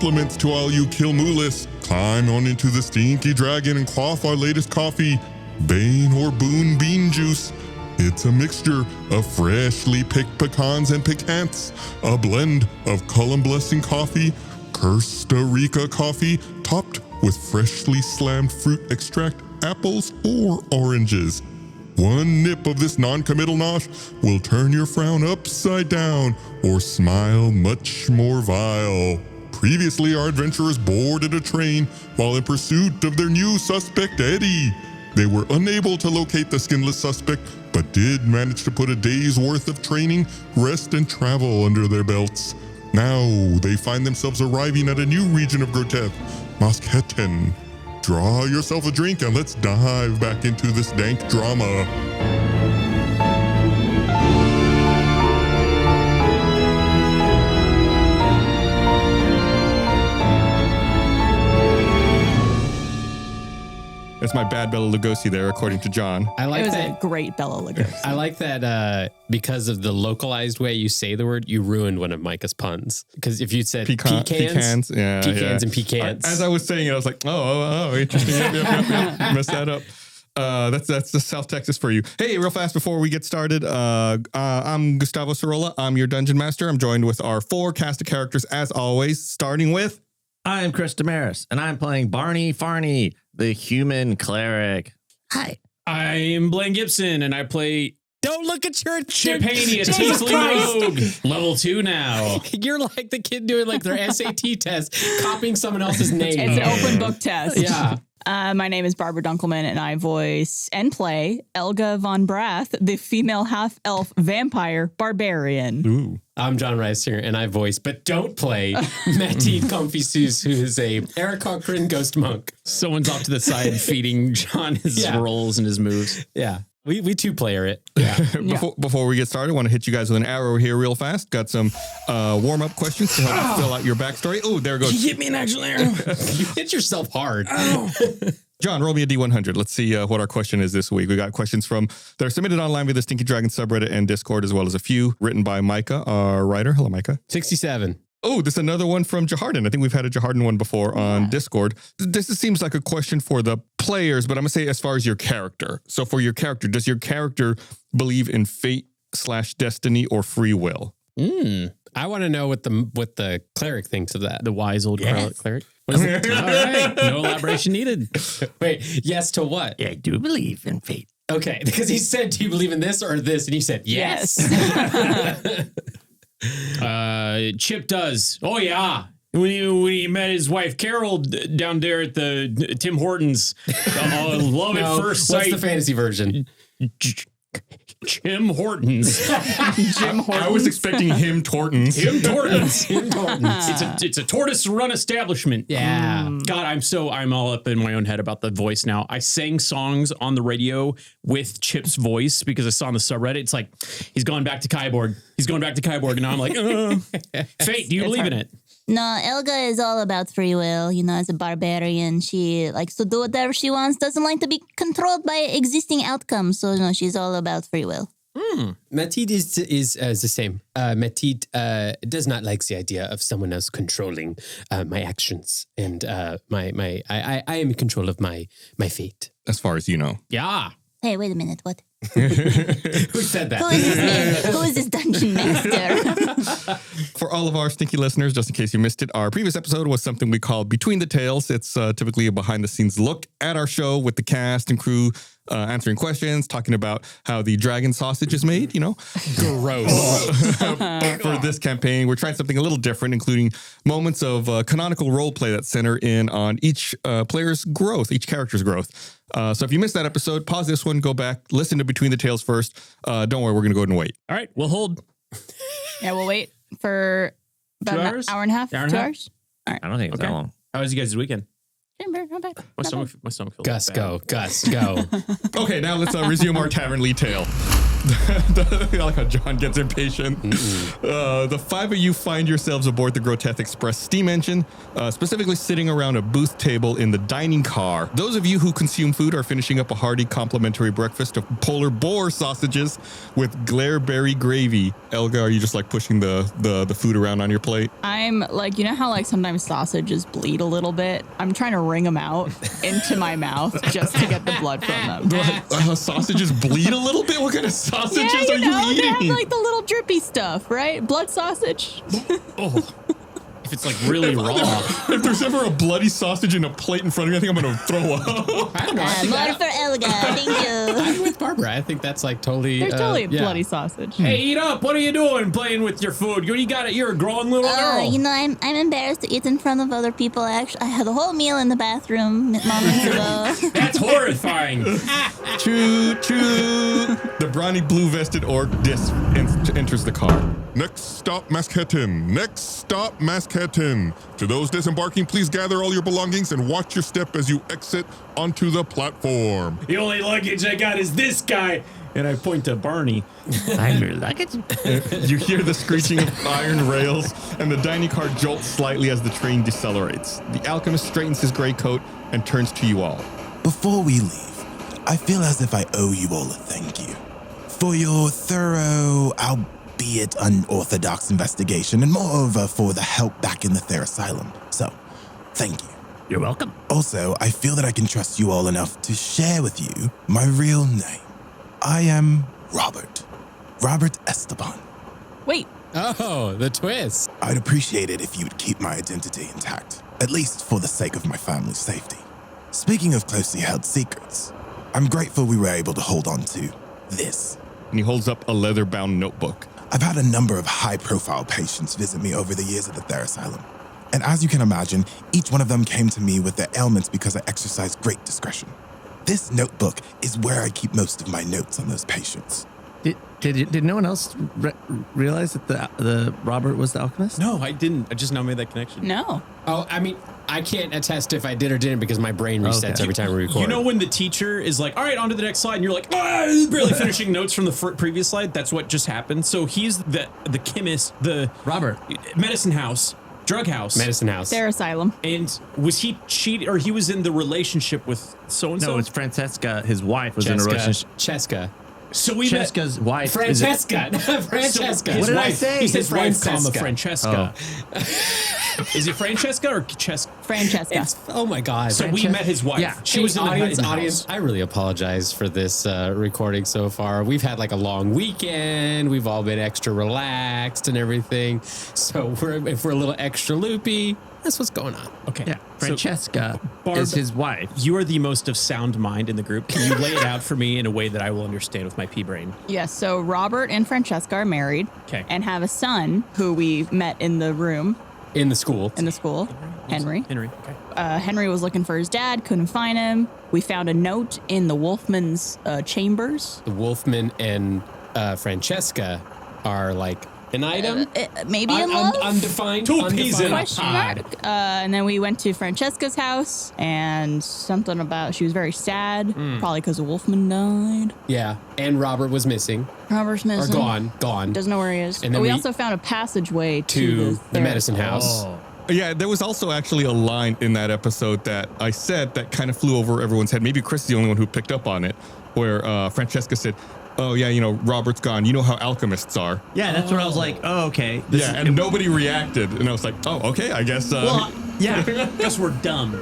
compliments to all you Kilmulis. Climb on into the Stinky Dragon and quaff our latest coffee, Bane or Boon Bean Juice. It's a mixture of freshly picked pecans and pecans, a blend of Cullum Blessing coffee, Costa Rica coffee, topped with freshly slammed fruit extract, apples or oranges. One nip of this non-committal nosh will turn your frown upside down or smile much more vile. Previously, our adventurers boarded a train while in pursuit of their new suspect, Eddie. They were unable to locate the skinless suspect, but did manage to put a day's worth of training, rest, and travel under their belts. Now they find themselves arriving at a new region of Groteth, Maschatten. Draw yourself a drink and let's dive back into this dank drama. That's my bad Bela Lugosi there, according to John. I like it was that. a great Bela Lugosi. I like that because of the localized way you say the word, you ruined one of Micah's puns. Because if you said pecans and pecans. As I was saying it, I was like, oh, interesting. Yep. Messed that up. That's the South Texas for you. Hey, real fast before we get started, I'm Gustavo Sorolla. I'm your Dungeon Master. I'm joined with our 4 cast of characters as always, starting with... I am Chris Damaris, and I'm playing Barney Farney, the human cleric. Hi. I am Blaine Gibson, and I play... Don't look at your Chip Haney, a Teasley Rogue. Level 2 now. You're like the kid doing like their SAT test, copying someone else's name. It's an open book test. Yeah. My name is Barbara Dunkelman, and I voice and play Elga von Brath, the female half-elf vampire barbarian. Ooh. I'm John Reisinger, and I voice, but don't play, Matty Comfy-Sus, who is a Eric Cochran ghost monk. Someone's off to the side feeding John his rolls and his moves. Yeah. We two-player it. Yeah. Before we get started, I want to hit you guys with an arrow here real fast. Got some warm-up questions to help fill out your backstory. Oh, there it goes. You hit me an actual arrow. You hit yourself hard. John, roll me a D100. Let's see what our question is this week. We got questions that are submitted online via the Stinky Dragon subreddit and Discord, as well as a few written by Micah, our writer. Hello, Micah. 67. Oh, this is another one from Jahardin. I think we've had a Jahardin one before on Discord. This seems like a question for the players, but I'm going to say as far as your character. So for your character, does your character believe in fate/destiny or free will? I want to know what the cleric thinks of that. The wise old cleric. What is it? All right. No elaboration needed. Wait, yes to what? Yeah, I do believe in fate. Okay, because he said, do you believe in this or this? And you said, yes. Chip does. Oh, yeah. When he met his wife Carol down there at the Tim Hortons, love at first sight. What's the fantasy version? Jim Hortons. Jim Hortons. I was expecting him Tortons. Tim Hortons. It's a tortoise-run establishment. Yeah. God, I'm all up in my own head about the voice now. I sang songs on the radio with Chip's voice because I saw on the subreddit. It's like he's going back to Kyborg. And now I'm like, fate. Do you believe in it? No, Elga is all about free will. You know, as a barbarian, she likes to do whatever she wants, doesn't like to be controlled by existing outcomes. So, no, she's all about free will. Matid is the same. Matid does not like the idea of someone else controlling my actions. And I am in control of my fate. As far as you know. Yeah. Hey, wait a minute, what? Who said that? Who is this man? Who is this dungeon master? For all of our stinky listeners, just in case you missed it, our previous episode was something we called Between the Tales. It's typically a behind-the-scenes look at our show with the cast and crew answering questions, talking about how the dragon sausage is made, you know. Gross. But for this campaign, we're trying something a little different, including moments of canonical role play that center in on each player's growth, each character's growth. So if you missed that episode, pause this one, go back, listen to Between the Tales first. Don't worry, we're going to go ahead and wait. All right, we'll hold. Yeah, we'll wait for about 2 an hours? hour and a half. Hour and 2 a half? hours? I don't think it's that long. How was you guys' weekend? Not bad. My stomach feels Gus, bad. go. Gus, go. Okay, now let's resume our tavern lead tale. I like how John gets impatient. The five of you find yourselves aboard the Groteth Express steam engine, specifically sitting around a booth table in the dining car. Those of you who consume food are finishing up a hearty complimentary breakfast of polar boar sausages with glareberry gravy. Elga, are you just like pushing the food around on your plate? I'm like, you know how like sometimes sausages bleed a little bit? I'm trying to wring them out into my mouth just to get the blood from them. Sausages bleed a little bit? What kind of sausages Yeah, are you know, you they have eating? like the little drippy stuff, right? Blood sausage. Oh, if it's like really raw. If there's ever a bloody sausage in a plate in front of me, I think I'm going to throw up. I don't know. I think More for Elga. Thank you. I'm with Barbara. I think that's like totally. There's totally a yeah. bloody sausage. Hey, eat up. What are you doing playing with your food? You got it. You're a growing little girl. You know, I'm embarrassed to eat in front of other people. Actually, I had a whole meal in the bathroom moments ago. That's horrifying. Choo choo. The brawny blue-vested orc Dis enters the car. Next stop, Maschatten. Next stop, Maschatten. To those disembarking, please gather all your belongings and watch your step as you exit onto the platform. The only luggage I got is this guy. And I point to Barney. I'm your luggage. You hear the screeching of iron rails, and the dining car jolts slightly as the train decelerates. The alchemist straightens his gray coat and turns to you all. Before we leave, I feel as if I owe you all a thank you for your thorough, albeit unorthodox investigation, and moreover for the help back in the Ther Asylum. So, thank you. You're welcome. Also, I feel that I can trust you all enough to share with you my real name. I am Robert Esteban. Wait, Oh, the twist. I'd appreciate it if you would keep my identity intact, at least for the sake of my family's safety. Speaking of closely held secrets, I'm grateful we were able to hold on to this. And he holds up a leather-bound notebook. I've had a number of high-profile patients visit me over the years at the Ther Asylum. And as you can imagine, each one of them came to me with their ailments because I exercised great discretion. This notebook is where I keep most of my notes on those patients. Did no one else realize that the Robert was the alchemist? No, I didn't. I just now made that connection. no. Oh, I mean, I can't attest if I did or didn't because my brain resets every time we record. You know when the teacher is like, all right, on to the next slide, and you're like, barely finishing notes from the previous slide? That's what just happened. So he's the chemist, the Robert. medicine house, drug house. Medicine House. Their asylum. And was he cheating, or he was in the relationship with so-and-so? No, it's Francesca. His wife was in a relationship. Cheska. So we Cheska's wife. Francesca. Francesca. His What did I wife, say? He says His wife, Francesca. Francesca. Is it Francesca or Cheska? Francesca. Oh my God. So we met his wife. Yeah. She was in the audience. house. I really apologize for this recording so far. We've had like a long weekend. We've all been extra relaxed and everything. So if we're a little extra loopy, that's what's going on. Okay. Yeah, Francesca Barb- is his wife. You are the most of sound mind in the group. Can you lay it out for me in a way that I will understand with my pea brain? Yes, so Robert and Francesca are married. Okay. And have a son who we met in the room In the school. in the school, Henry. Henry. Okay. Henry was looking for his dad, couldn't find him. We found a note in the Wolfman's chambers. The Wolfman and Francesca are like an item. Maybe in love? Undefined. Two peas in a undefined Question pod. mark. And then we went to Francesca's house, and something about she was very sad, probably because the Wolfman died. Yeah. And Robert was missing. Robert's Or missing. gone. Doesn't know where he is. And But then we we- also found a passageway to the their- medicine house. Yeah, there was also actually a line in that episode that I said that kind of flew over everyone's head. Maybe Chris is the only one who picked up on it, where Francesca said, oh, yeah, you know, Robert's gone. You know how alchemists are. Yeah, that's where I was like, oh, okay. Yeah, and nobody reacted. And I was like, oh, okay, I guess. Well, yeah. Guess we're dumb.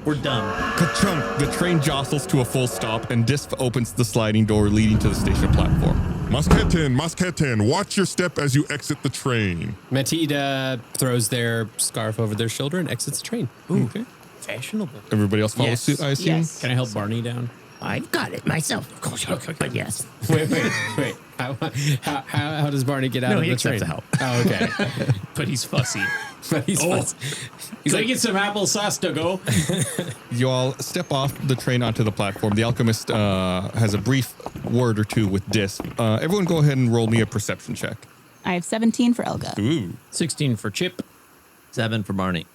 We're dumb. Ka-chunk, the train jostles to a full stop, and Disc opens the sliding door leading to the station platform. Maschatten, watch your step as you exit the train. Matilda throws their scarf over their shoulder and exits the train. Ooh, okay. Fashionable. Everybody else follows Yes. suit, I assume? Yes. Can I help Barney down? I've got it myself, of course. But yes. Wait. How does Barney get out No, of he the train? accepts the help. Oh, okay. But he's fussy. But he's fussy. He's like, get some applesauce to go. You all step off the train onto the platform. The alchemist has a brief word or two with Disc. Everyone go ahead and roll me a perception check. I have 17 for Elga. Ooh. 16 for Chip. 7 for Barney.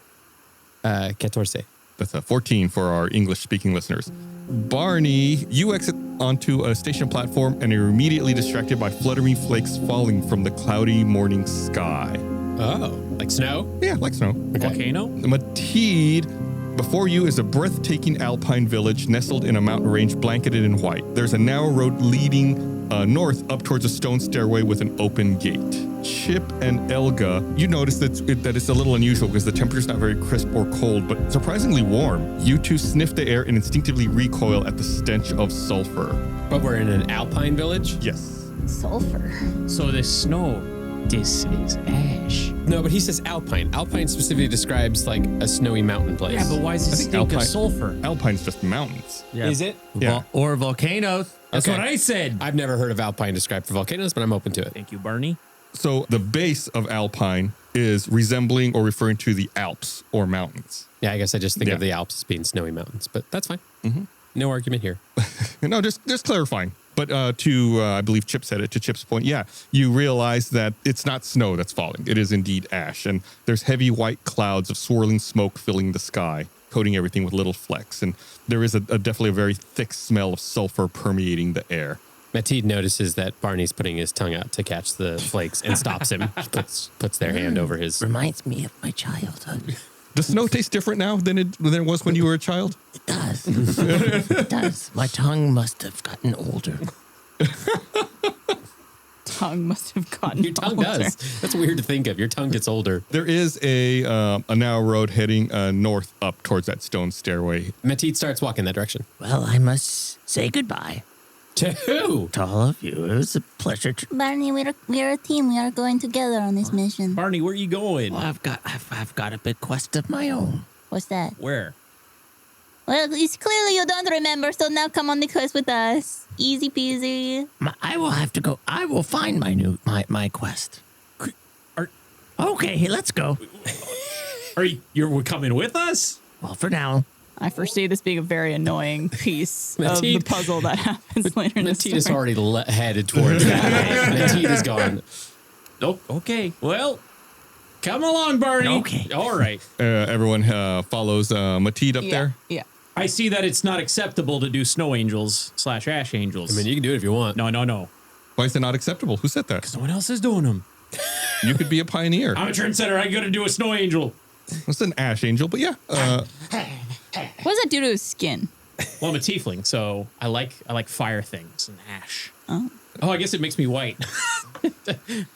14. That's a 14 for our English-speaking listeners. Barney, you exit onto a station platform and are immediately distracted by fluttering flakes falling from the cloudy morning sky. Oh, like snow? Yeah, like snow. Volcano? Mateed, before you is a breathtaking alpine village nestled in a mountain range blanketed in white. There's a narrow road leading north up towards a stone stairway with an open gate. Chip and Elga, you notice that it's a little unusual because the temperature's not very crisp or cold, but surprisingly warm. You two sniff the air and instinctively recoil at the stench of sulfur. But we're in an alpine village? Yes. Sulfur. So this snow, this is ash. No, but he says alpine. Alpine specifically describes like a snowy mountain place. Yeah, but why does it think stink of alpine- sulfur? Alpine's just mountains. Yeah. Is it? Yeah. Or volcanoes. That's Okay. what I said. I've never heard of alpine described for volcanoes, but I'm open to it. Thank you, Barney. So the base of alpine is resembling or referring to the Alps or mountains. Yeah, I guess I just think Yeah. of the Alps as being snowy mountains, but that's fine. No argument here. No, just clarifying. But I believe Chip said it, to Chip's point, yeah, you realize that it's not snow that's falling. It is indeed ash. And there's heavy white clouds of swirling smoke filling the sky, coating everything with little flecks. And there is definitely a very thick smell of sulfur permeating the air. Mateed notices that Barney's putting his tongue out to catch the flakes and stops him. puts their hand over his. Reminds me of my childhood. Does snow taste different now than it was when you were a child? It does. It does. My tongue must have gotten older. Tongue must have gotten Your tongue older. does. That's weird to think of. Your tongue gets older. There is a narrow road heading north up towards that stone stairway. Mateed starts walking that direction. Well, I must say goodbye To who? to all of you. It was a pleasure. Barney, we're a team. We are going together on this mission. Barney, where are you going? Well, I've got a big quest of my own. What's that? Where? Well, it's clearly you don't remember, so now come on the quest with us. Easy peasy. I will have to go. I will find my quest. Are- Okay, let's go. Are you're coming with us? Well, for now. I foresee this being a very annoying piece of the Mateed- puzzle that happens later in the Mateed is story. already headed towards that way. Mateed is gone. Oh, okay. Well, come along, Barney. Okay. All right. Everyone follows Mateed up there. Yeah. I see that it's not acceptable to do snow angels / ash angels. I mean, you can do it if you want. No. Why is it not acceptable? Who said that? No one else is doing them. You could be a pioneer. I'm a trendsetter. I gotta do a snow angel. It's an ash angel, but yeah. What does that do to his skin? Well, I'm a tiefling, so I like fire things and ash. Oh, I guess it makes me white.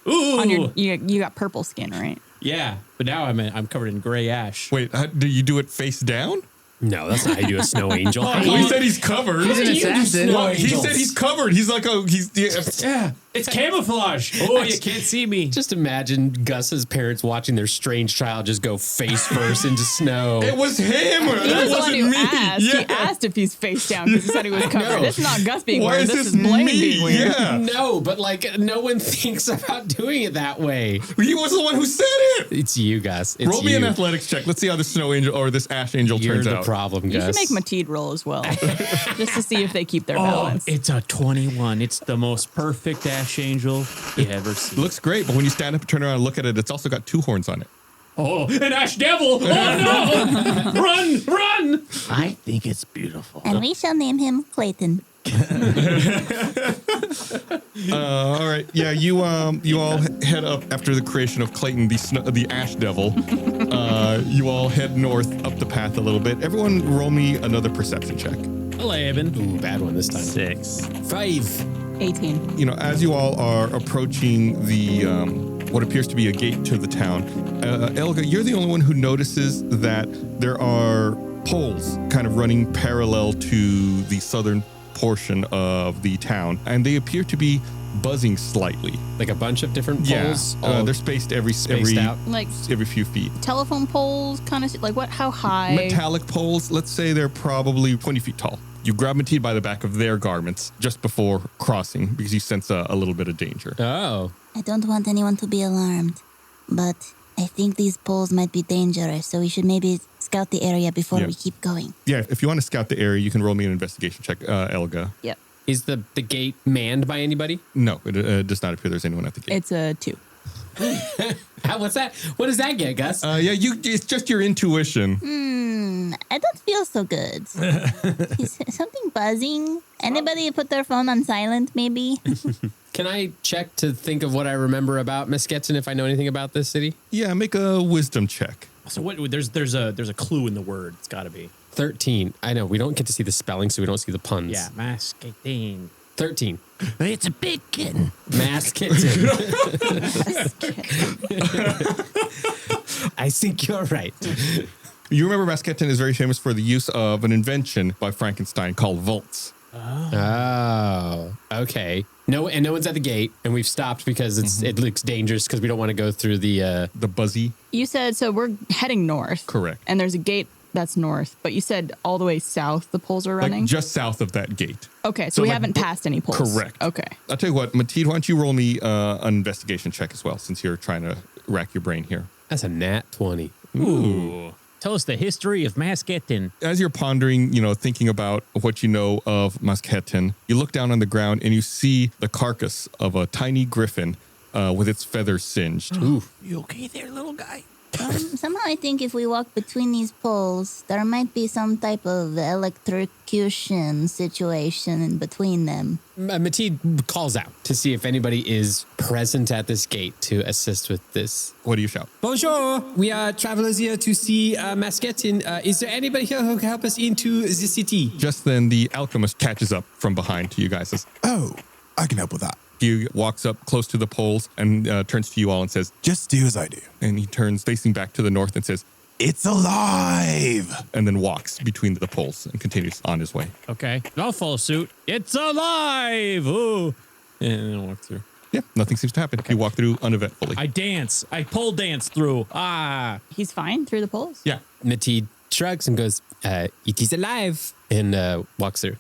Ooh, On your, you got purple skin, right? yeah. But now I'm covered in gray ash. Wait, do you do it face down? No, that's not how you do a snow angel. He said he's covered. He's an assassin. Well, he said he's covered. He's like, Yeah, it's camouflage. Oh, you can't see me. Just imagine Gus's parents watching their strange child just go face first into snow. it was him. He That was the one wasn't who me. asked. Yeah. He asked if he's face down because he said he was covered. No. It's not Gus being Why weird. is This this is Blaine me? being weird. Yeah. No, but like no one thinks about doing it that way. He was the one who said it. It's you, Gus. It's Roll me an you. athletics check. Let's see how this snow angel or this ash angel You're turns the out. problem, You Gus. should make Mateed roll as well, just to see if they keep their Oh, balance. it's a 21. It's the most perfect ash angel you ever see. Looks great, but when you stand up and turn around and look at it, it's also got 2 horns on it. Oh, an ash devil! Oh no! Run! I think it's beautiful. And we shall name him Clayton. All right, yeah, you all head up after the creation of Clayton, the Ash Devil. You all head north up the path a little bit. Everyone, roll me another perception check. 11. Ooh, bad one this time. 6. 5. 18. You know, as you all are approaching the what appears to be a gate to the town, Elga, you're the only one who notices that there are poles kind of running parallel to the southern portion of the town, and they appear to be buzzing slightly. Like a bunch of different poles. Yeah, they're spaced every out. Like few feet. telephone poles, kind of like what? How high? Metallic poles, let's say they're probably 20 feet tall. You grab Mateed by the back of their garments just before crossing because you sense a little bit of danger. Oh. I don't want anyone to be alarmed, but I think these poles might be dangerous, so we should maybe scout the area before Yeah. we keep going. Yeah, if you want to scout the area, you can roll me an investigation check, Elga. Yep. Is the gate manned by anybody? No, it does not appear there's anyone at the gate. It's a 2. What's that? What does that get, Gus? It's just your intuition. I don't feel so good. Is something buzzing? Anybody put their phone on silent, maybe? Can I check to think of what I remember about Masquetten if I know anything about this city? Yeah, make a wisdom check. So what? There's a clue in the word. It's got to be 13. I know we don't get to see the spelling, so we don't see the puns. yeah. Maschatten. 13. It's a big kitten. Masquetten. I think you're right. You remember Masquetten is very famous for the use of an invention by Frankenstein called Vultz. Oh, okay. No one's at the gate, and we've stopped because it looks dangerous because we don't want to go through the buzzy. You said, so we're heading north. Correct. And there's a gate that's north, but you said all the way south the poles are running? Like just south of that gate. Okay, so we haven't passed any poles. Correct. Okay. I'll tell you what, Mateed, why don't you roll me an investigation check as well, since you're trying to rack your brain here. That's a nat 20. Ooh. Tell us the history of Maschatten. As you're pondering, thinking about what you know of Masquetten, you look down on the ground and you see the carcass of a tiny griffin with its feathers singed. Ooh. You okay there, little guy? Somehow I think if we walk between these poles, there might be some type of electrocution situation in between them. Mateed calls out to see if anybody is present at this gate to assist with this. What do you shout? Bonjour, we are travelers here to see Masquetten. Is there anybody here who can help us into the city? Just then, the alchemist catches up from behind to you guys. Says, Oh, I can help with that. he walks up close to the poles and turns to you all and says, Just do as I do. and he turns facing back to the north and says, It's alive! and then walks between the poles and continues on his way. Okay, I'll follow suit. It's alive! Ooh, and then I'll walk through. Yeah, nothing seems to happen. You walk through uneventfully. I dance. I pole dance through. Ah, He's fine through the poles? yeah. Mateed shrugs and goes, it is alive, and walks through.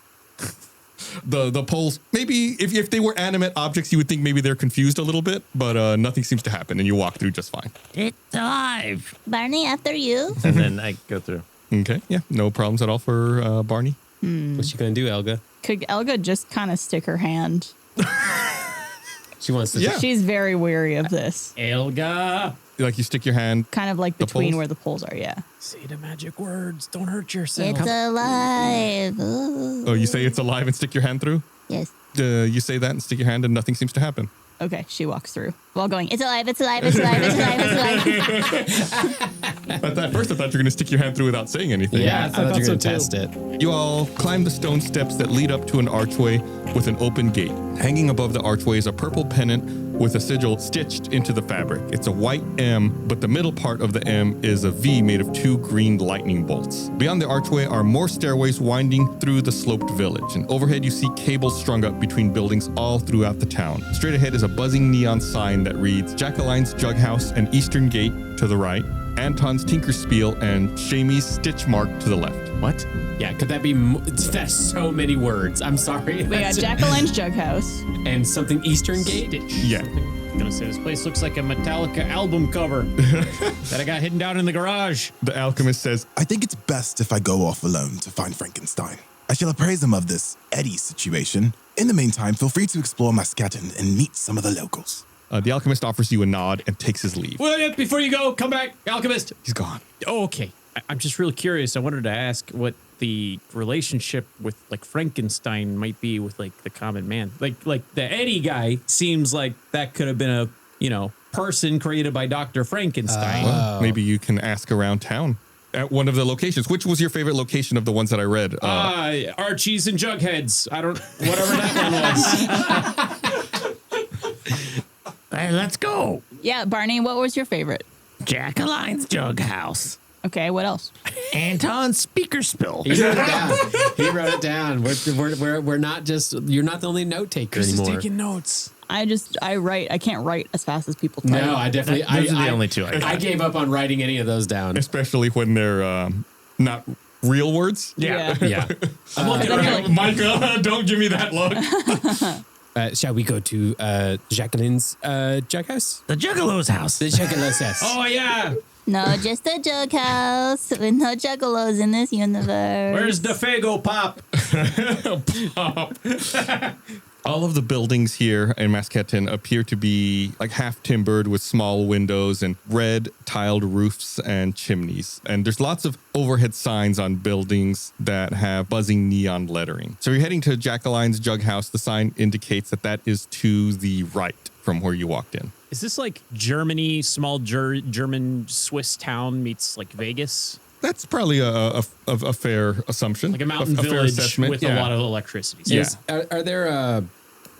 The poles, maybe if they were animate objects, you would think maybe they're confused a little bit, but nothing seems to happen and you walk through just fine. It's alive. Barney, after you. And then I go through. Okay, yeah, no problems at all for Barney. What's she gonna do, Elga? Could Elga just kind of stick her hand? She wants to. Yeah. She's very weary of this. Elga. Like you stick your hand. Kind of like The between poles? where the poles are, yeah. Say the magic words. Don't hurt yourself. It's alive. Ooh. Oh, you say it's alive and stick your hand through? Yes. You say that and stick your hand and nothing seems to happen. Okay, she walks through while going, It's alive, it's alive, it's alive, it's alive, it's alive. At first, I thought you were going to stick your hand through without saying anything. Yeah, I thought you were so gonna too. test it. You all climb the stone steps that lead up to an archway with an open gate. Hanging above the archway is a purple pennant with a sigil stitched into the fabric. It's a white M, but the middle part of the M is a V made of 2 green lightning bolts. Beyond the archway are more stairways winding through the sloped village, and overhead you see cables strung up between buildings all throughout the town. Straight ahead is a buzzing neon sign that reads Jacqueline's Jug House and Eastern Gate to the right, Anton's Tinker Spiel and Shamy's Stitch Mark to the left. What? Yeah, could that be? That's so many words. I'm sorry. We got Jacqueline's Jug House. and something Eastern Gate. Yeah. I'm gonna say this place looks like a Metallica album cover that I got hidden down in the garage. The alchemist says, I think it's best if I go off alone to find Frankenstein. I shall appraise him of this Eddie situation. In the meantime, feel free to explore Maschatten and meet some of the locals. the alchemist offers you a nod and takes his leave. Well, before you go, come back, alchemist. He's gone. Oh, okay. I'm just really curious. I wanted to ask what the relationship with like Frankenstein might be with like the common man. Like the Eddie guy seems like that could have been a, person created by Dr. Frankenstein. Well, maybe you can ask around town at one of the locations. Which was your favorite location of the ones that I read? Archie's and Jugheads. Whatever that one was. Hey, let's go. Yeah, Barney, what was your favorite? Jacqueline's Jug House. Okay, what else? Anton's Speaker Spill. He wrote it down. He wrote it down. We're not just. You're not the only note taker Just anymore. taking notes. I write. I can't write as fast as people type. No, I definitely. Those are the only two I got. I gave up on writing any of those down. Especially when they're not real words. Yeah. Yeah. I'm looking around. Micah, don't give me that look. Shall we go to Jacqueline's Jug House? The Juggalo's house. The Juggalo's house. Oh, yeah. No, just a jug house with no juggalos in this universe. Where's the Fago Pop? All of the buildings here in Maschatten appear to be like half timbered with small windows and red tiled roofs and chimneys. And there's lots of overhead signs on buildings that have buzzing neon lettering. So you're heading to Jacqueline's Jug House. The sign indicates that is to the right from where you walked in. Is this like Germany, small German Swiss town meets like Vegas? That's probably a fair assumption. Like a mountain fair village assessment. with a lot of electricity. Yeah.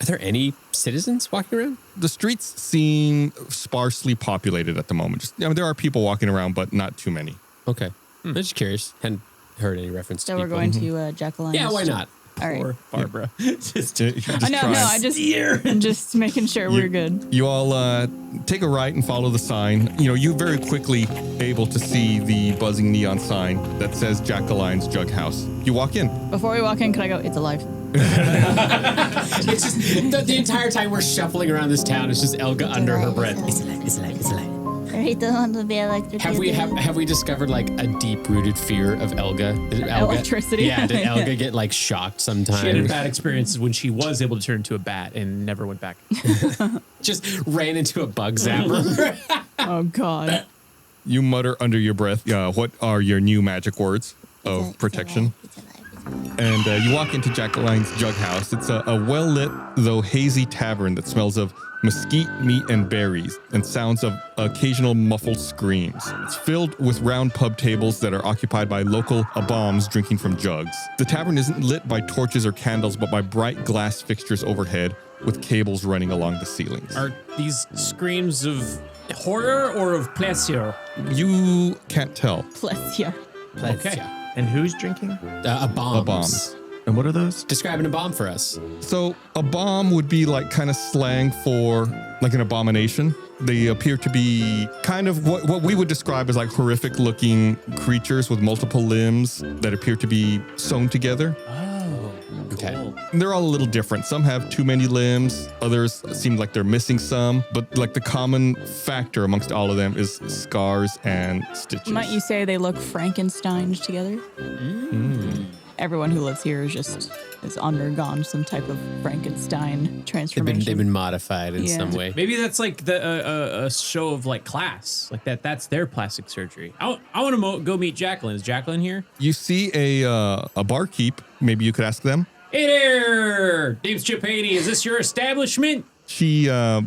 Are there any citizens walking around? The streets seem sparsely populated at the moment. There are people walking around, but not too many. Okay. I'm just curious. Hadn't heard any reference to So we're people. going to Jacqueline. Yeah, why not? All right. Or Barbara. Just I know, I'm just making sure we're good. You all take a right and follow the sign. You very quickly able to see the buzzing neon sign that says Jacqueline's Jug House. You walk in. Before we walk in, can I go, it's alive? It's just the entire time we're shuffling around this town, it's just Elga under her breath. It's alive, it's alive, it's alive. I don't want to be electrocuted. Have we discovered like a deep-rooted fear of Elga? Did Elga Electricity? Yeah, did Elga get like shocked sometimes? She had bad experiences when she was able to turn into a bat and never went back. Just ran into a bug zapper. Oh, God. You mutter under your breath, what are your new magic words of protection? It's alive. And you walk into Jacqueline's Jug House. It's a well-lit, though hazy tavern that smells of mesquite, meat, and berries, and sounds of occasional muffled screams. It's filled with round pub tables that are occupied by local aboms drinking from jugs. The tavern isn't lit by torches or candles, but by bright glass fixtures overhead with cables running along the ceilings. Are these screams of horror or of pleasure? You can't tell. Bless you. Okay. And who's drinking? A bomb. Aboms. And what are those? Describing a bomb for us. So a bomb would be like kind of slang for like an abomination. They appear to be kind of what we would describe as like horrific looking creatures with multiple limbs that appear to be sewn together. Okay. They're all a little different. Some have too many limbs. Others seem like they're missing some. But like the common factor amongst all of them is scars and stitches. Might you say they look Frankenstein together? Everyone who lives here has undergone some type of Frankenstein transformation. They've been modified in Yeah. some way. Maybe that's like a show of like class, like that's their plastic surgery. I want to go meet Jacqueline. Is Jacqueline here? You see a barkeep. Maybe you could ask them. Hey there, name's Chip Haney. Is this your establishment? She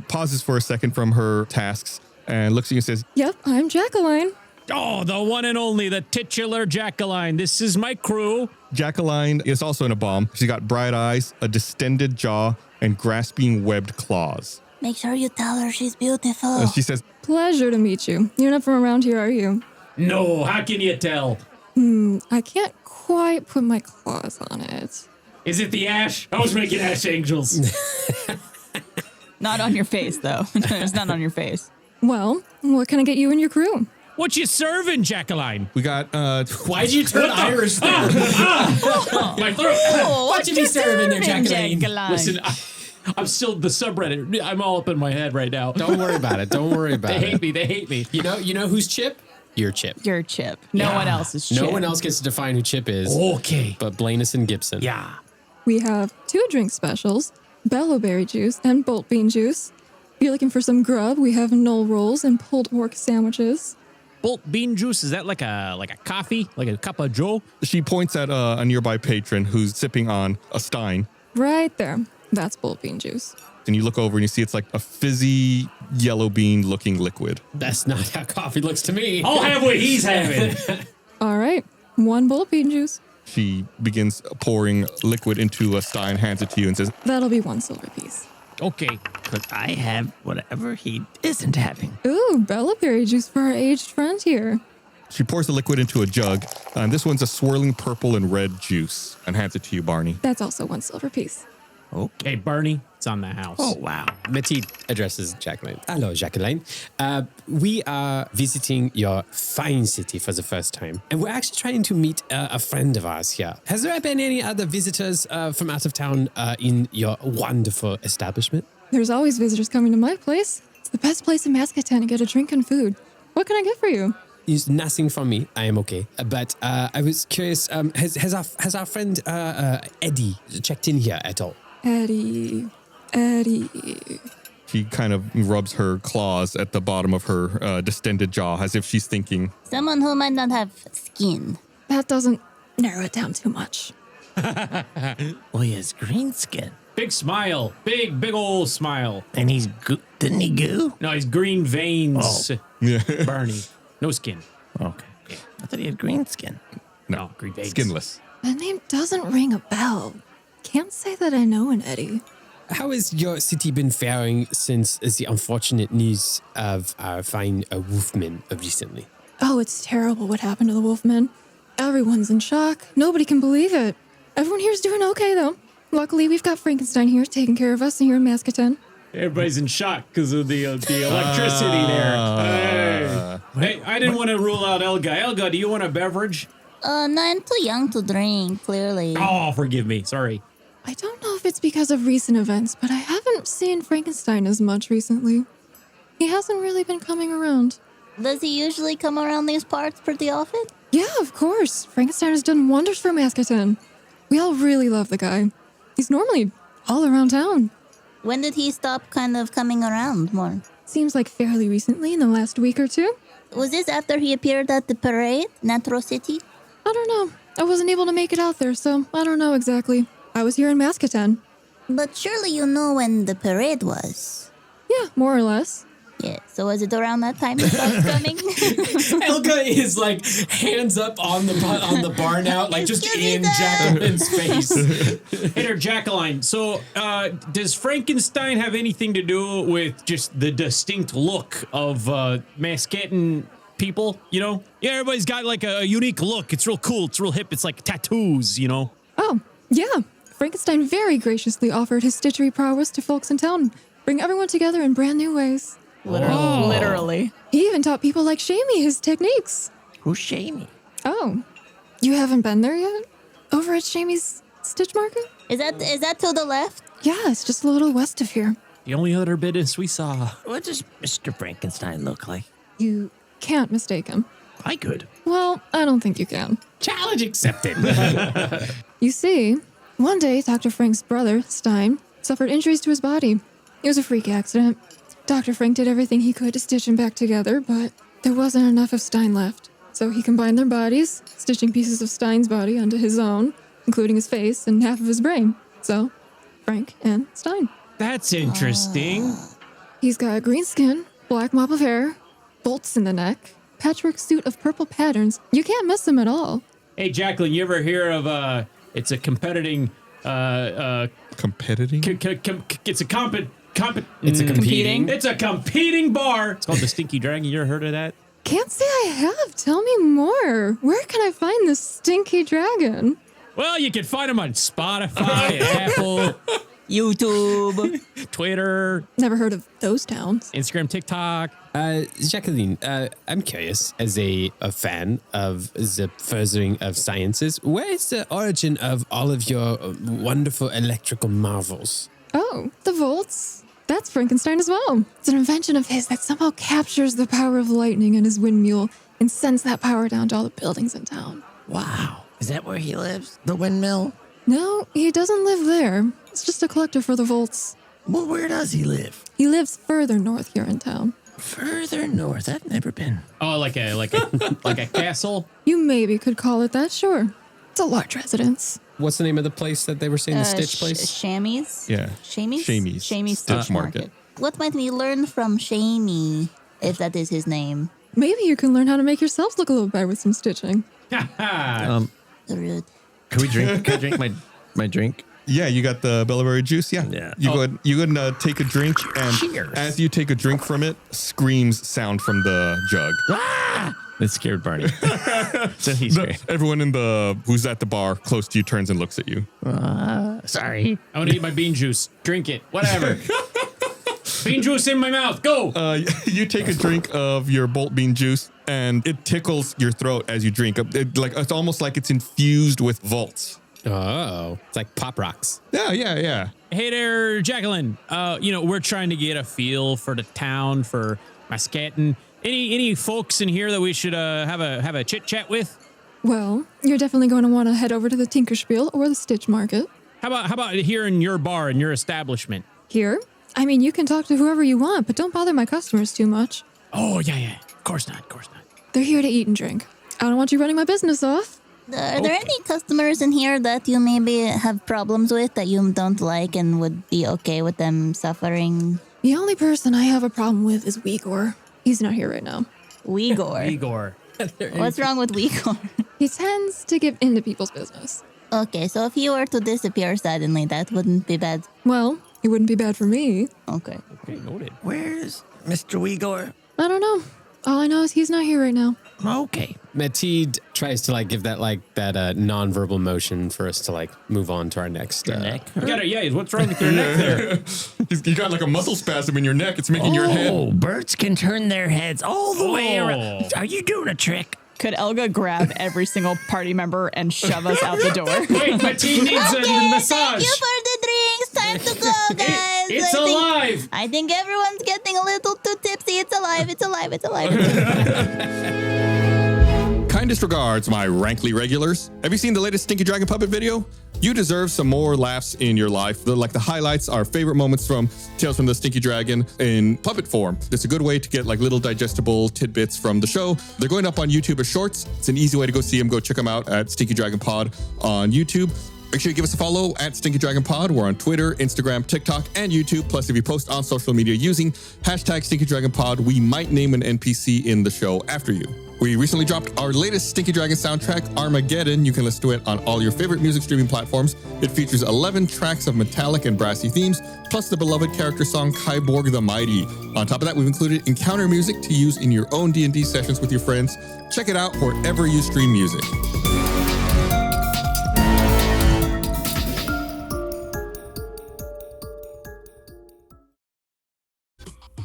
pauses for a second from her tasks and looks at you and says, Yep, I'm Jacqueline. Oh, the one and only, the titular Jacqueline. This is my crew. Jacqueline is also in a bomb. She's got bright eyes, a distended jaw, and grasping webbed claws. Make sure you tell her she's beautiful. And she says, Pleasure to meet you. You're not from around here, are you? No, how can you tell? I can't quite put my claws on it. Is it the ash? I was making ash angels. Not on your face, though. It's not on your face. Well, what can I get you and your crew? What you serving, Jacqueline? we got, Why'd you turn Irish there? My throat. What you be serving there, Jacqueline? Listen, I'm still the subreddit. I'm all up in my head right now. Don't worry about it. Don't worry about They it. hate me. They hate me. You know who's Chip? You're Chip. You're Chip. No one else is Chip. No one else gets to define who Chip is. Okay. But Blanus and Gibson. Yeah. We have 2 drink specials, bellowberry juice and bolt bean juice. If you're looking for some grub, we have knoll rolls and pulled pork sandwiches. Bolt bean juice, is that like a coffee? Like a cup of joe? she points at a nearby patron who's sipping on a stein. Right there. That's bolt bean juice. And you look over and you see it's like a fizzy yellow bean looking liquid. That's not how coffee looks to me. I'll have what he's having. All right, 1 bolt bean juice. She begins pouring liquid into a stein, hands it to you, and says, That'll be 1 silver piece. Okay. Could I have whatever he isn't having? Ooh, bellowberry juice for our aged friend here. she pours the liquid into a jug. And this one's a swirling purple and red juice, and hands it to you, Barney. That's also 1 silver piece. Hey, Barney, it's on the house. Oh, wow. Matisse addresses Jacqueline. Hello, Jacqueline. We are visiting your fine city for the first time, and we're actually trying to meet a friend of ours here. Has there been any other visitors from out of town in your wonderful establishment? There's always visitors coming to my place. It's the best place in Maschatten to get a drink and food. What can I get for you? Is nothing from me. I am okay. But I was curious. Has our friend Eddie checked in here at all? Eddie. She kind of rubs her claws at the bottom of her distended jaw as if she's thinking. Someone who might not have skin. That doesn't narrow it down too much. Well, he has green skin. Big smile. Big old smile. And he's didn't he goo? No, he's green veins. Yeah. Barney. No skin. Okay. I thought he had green skin. No, green veins. Skinless. That name doesn't ring a bell. Can't say that I know an Eddie. How has your city been faring since the unfortunate news of our fine wolfmen of recently? Oh, it's terrible what happened to the Wolfmen. Everyone's in shock. Nobody can believe it. Everyone here's doing okay, though. Luckily, we've got Frankenstein here taking care of us here in Maschatten. Everybody's in shock because of the electricity there. Hey, I didn't want to rule out Elga. Elga, do you want a beverage? No, I'm too young to drink, clearly. Oh, forgive me. Sorry. I don't know if it's because of recent events, but I haven't seen Frankenstein as much recently. He hasn't really been coming around. Does he usually come around these parts pretty often? Yeah, of course. Frankenstein has done wonders for Maschatten. We all really love the guy. He's normally all around town. When did he stop kind of coming around more? Seems like fairly recently, in the last week or two. Was this after he appeared at the parade, Natro City? I don't know. I wasn't able to make it out there, so I don't know exactly. I was here in Maschatten. But surely you know when the parade was. Yeah, more or less. Yeah, so was it around that time he stopped coming? Elga is like hands up on the bar now, like just Excuse me, in sir. Jacqueline's face. Hey there, Jacqueline. So, does Frankenstein have anything to do with just the distinct look of Masquetten people? You know? Yeah, everybody's got like a unique look. It's real cool. It's real hip. It's like tattoos, you know? Oh, yeah. Frankenstein very graciously offered his stitchery prowess to folks in town, bring everyone together in brand new ways. Literally. He even taught people like Shamy his techniques. Who's Shamy? Oh, you haven't been there yet? Over at Shamy's Stitch Market? Is that to the left? Yeah, it's just a little west of here. The only other business we saw. What does Mr. Frankenstein look like? You can't mistake him. I could. Well, I don't think you can. Challenge accepted. You see, one day Dr. Frank's brother, Stein, suffered injuries to his body. It was a freak accident. Dr. Frank did everything he could to stitch him back together, but there wasn't enough of Stein left. So he combined their bodies, stitching pieces of Stein's body onto his own, including his face and half of his brain. So, Frank and Stein. That's interesting. He's got green skin, black mop of hair, bolts in the neck, patchwork suit of purple patterns. You can't miss him at all. Hey, Jacqueline, you ever hear of it's a competing Competing? it's a Competing? It's a competing bar. It's called the Stinky Dragon. You ever heard of that? Can't say I have. Tell me more. Where can I find this stinky dragon? Well, you can find them on Spotify, Apple, YouTube. Twitter, Never heard of those towns. Instagram, TikTok. Jacqueline, I'm curious, as a fan of the furthering of sciences, where is the origin of all of your wonderful electrical marvels? Oh, the Vultz. That's Frankenstein as well. It's an invention of his that somehow captures the power of lightning in his windmill and sends that power down to all the buildings in town. Wow. Is that where he lives? The windmill? No, he doesn't live there. It's just a collector for the Vultz. Well, where does he live? He lives further north here in town. Further north. I've never been. Oh, like a castle. You maybe could call it that, sure. It's a large residence. What's the name of the place that they were saying, the Stitch place? Shamy's? Yeah. Shamy's? Shamy's. Shamy's Stitch Stitch Market. Market. What might we learn from Shamy, if that is his name? Maybe you can learn how to make yourselves look a little better with some stitching. Rude. Can we drink? Can I drink my drink? Yeah, you got the Bellberry juice. Yeah. Yeah. You go ahead. You go ahead and take a drink, and Cheers. as you take a drink from it, screams sound from the jug. It scared Barney. So he's scared. Everyone who's at the bar close to you turns and looks at you. Sorry. I want to eat my bean juice. Drink it. Whatever. Bean juice in my mouth. Go. You take a drink of your bolt bean juice, and it tickles your throat as you drink. It's almost like it's infused with Vultz. Oh, it's like Pop Rocks. Yeah. Hey there, Jacqueline. We're trying to get a feel for the town, for Maschatten. Any folks in here that we should have a chit chat with? Well, you're definitely going to want to head over to the Tinkerspiel or the Stitch Market. How about here in your bar, in your establishment? Here? I mean, you can talk to whoever you want, but don't bother my customers too much. Oh, yeah. Of course not. They're here to eat and drink. I don't want you running my business off. Are there any customers in here that you maybe have problems with that you don't like and would be okay with them suffering? The only person I have a problem with is Wigor. He's not here right now. Wigor. What's wrong with Wigor? He tends to get into people's business. Okay, so if he were to disappear suddenly, that wouldn't be bad. Well, it wouldn't be bad for me. Okay. Okay, noted. Where's Mr. Wigor? I don't know. All I know is he's not here right now. Okay. Matid tries to give that non-verbal motion for us to move on to our next neck. What's wrong with your neck there? You got like a muscle spasm in your neck. It's making your head. Oh, birds can turn their heads all the way around. Are you doing a trick? Could Elga grab every single party member and shove us out the door? Wait, Matid needs a massage. Thank you for the drinks. Time to go, guys. It's alive. I think everyone's getting a little too tipsy. It's alive. Kindest regards, my rankly regulars. Have you seen the latest Stinky Dragon puppet video? You deserve some more laughs in your life. The highlights are favorite moments from Tales from the Stinky Dragon in puppet form. It's a good way to get little digestible tidbits from the show. They're going up on YouTube as shorts. It's an easy way to go see them. Go check them out at Stinky Dragon Pod on YouTube. Make sure you give us a follow at Stinky Dragon Pod. We're on Twitter, Instagram, TikTok, and YouTube. Plus, if you post on social media using hashtag Stinky Dragon Pod, we might name an NPC in the show after you. We recently dropped our latest Stinky Dragon soundtrack, Armageddon. You can listen to it on all your favorite music streaming platforms. It features 11 tracks of metallic and brassy themes, plus the beloved character song Kyborg the Mighty. On top of that, we've included encounter music to use in your own D&D sessions with your friends. Check it out wherever you stream music.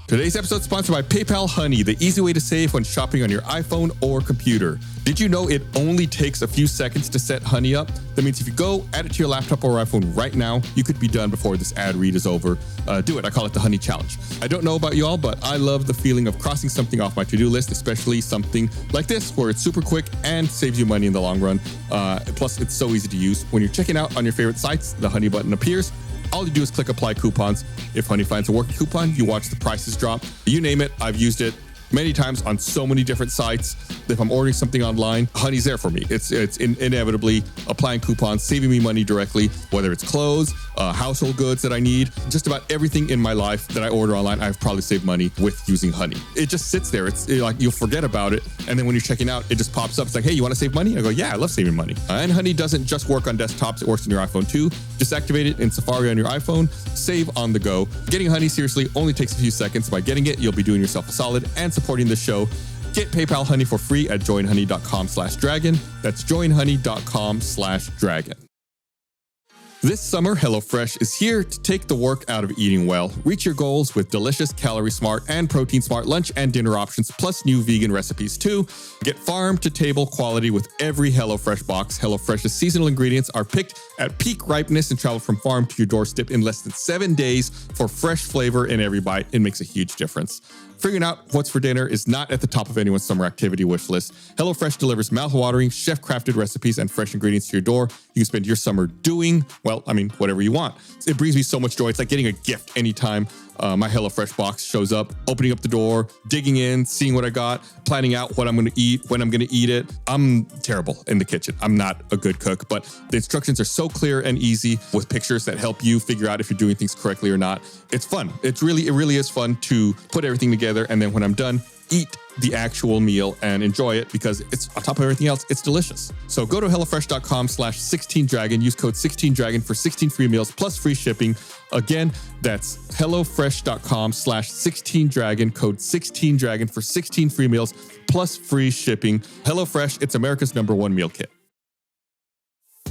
Today's episode is sponsored by PayPal Honey, the easy way to save when shopping on your iPhone or computer. Did you know it only takes a few seconds to set Honey up? That means if you go add it to your laptop or iPhone right now, you could be done before this ad read is over. Do it. I call it the Honey Challenge. I don't know about y'all, but I love the feeling of crossing something off my to-do list, especially something like this, where it's super quick and saves you money in the long run. Plus, it's so easy to use. When you're checking out on your favorite sites, the Honey button appears. All you do is click apply coupons. If Honey finds a working coupon, you watch the prices drop. You name it, I've used it many times on so many different sites. If I'm ordering something online, Honey's there for me. It's inevitably applying coupons, saving me money directly, whether it's clothes, household goods that I need, just about everything in my life that I order online, I've probably saved money with using Honey. It just sits there. It's you'll forget about it. And then when you're checking out, it just pops up. It's like, hey, you want to save money? I go, yeah, I love saving money. And Honey doesn't just work on desktops. It works on your iPhone too. Just activate it in Safari on your iPhone, save on the go. Getting Honey seriously only takes a few seconds. By getting it, you'll be doing yourself a solid and supporting the show. Get PayPal Honey for free at joinhoney.com/dragon. That's joinhoney.com/dragon. This summer, HelloFresh is here to take the work out of eating well. Reach your goals with delicious, calorie-smart, and protein-smart lunch and dinner options, plus new vegan recipes too. Get farm-to-table quality with every HelloFresh box. HelloFresh's seasonal ingredients are picked at peak ripeness and travel from farm to your doorstep in less than 7 days for fresh flavor in every bite. It makes a huge difference. Figuring out what's for dinner is not at the top of anyone's summer activity wish list. HelloFresh delivers mouth-watering, chef-crafted recipes and fresh ingredients to your door. You can spend your summer doing, whatever you want. It brings me so much joy. It's like getting a gift anytime my HelloFresh box shows up, opening up the door, digging in, seeing what I got, planning out what I'm going to eat, when I'm going to eat it. I'm terrible in the kitchen. I'm not a good cook, but the instructions are so clear and easy with pictures that help you figure out if you're doing things correctly or not. It's fun. It really is fun to put everything together. And then when I'm done, eat the actual meal and enjoy it because it's on top of everything else, it's delicious. So go to HelloFresh.com/16dragon, use code 16dragon for 16 free meals plus free shipping. Again, that's HelloFresh.com/16dragon, code 16dragon for 16 free meals plus free shipping. HelloFresh, it's America's #1 meal kit.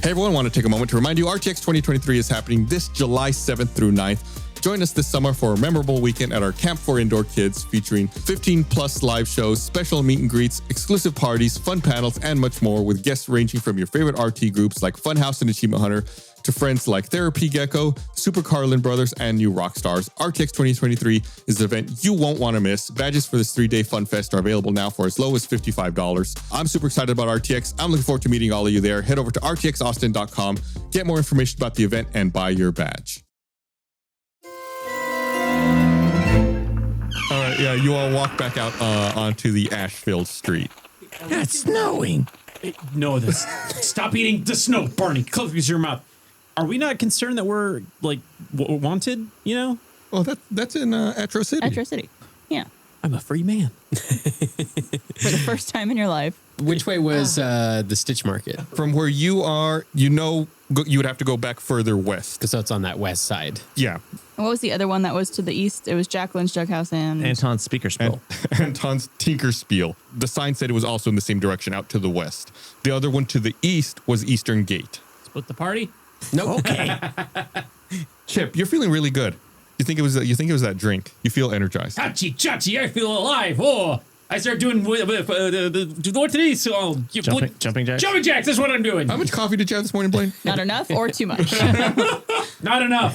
Hey everyone, I want to take a moment to remind you RTX 2023 is happening this July 7th through 9th. Join us this summer for a memorable weekend at our Camp for Indoor Kids featuring 15 plus live shows, special meet and greets, exclusive parties, fun panels, and much more with guests ranging from your favorite RT groups like Funhouse and Achievement Hunter to friends like Therapy Gecko, Super Carlin Brothers, and new rock stars. RTX 2023 is an event you won't want to miss. Badges for this 3-day fun fest are available now for as low as $55. I'm super excited about RTX. I'm looking forward to meeting all of you there. Head over to rtxaustin.com, get more information about the event, and buy your badge. All right, yeah, you all walk back out onto the ash-filled street. It's snowing. No, this. Stop eating the snow, Barney. Close your mouth. Are we not concerned that we're like wanted? You know? Well, that's in Atro City. Atro City. Yeah. I'm a free man. For the first time in your life. Which way was the Stitch Market? From where you are, you would have to go back further west. So it's on that west side. Yeah. And what was the other one that was to the east? It was Jacqueline's Jug House and Anton's speaker spiel. Anton's Tinker Spiel. The sign said it was also in the same direction, out to the west. The other one to the east was Eastern Gate. Split the party? Nope. Okay. Chip, you're feeling really good. You think it was that drink? You feel energized. Chachi, I feel alive. Oh, I start doing what today's song. Jumping jacks? Jumping jacks, that's what I'm doing. How much coffee did you have this morning, Blaine? not enough or too much? Not enough.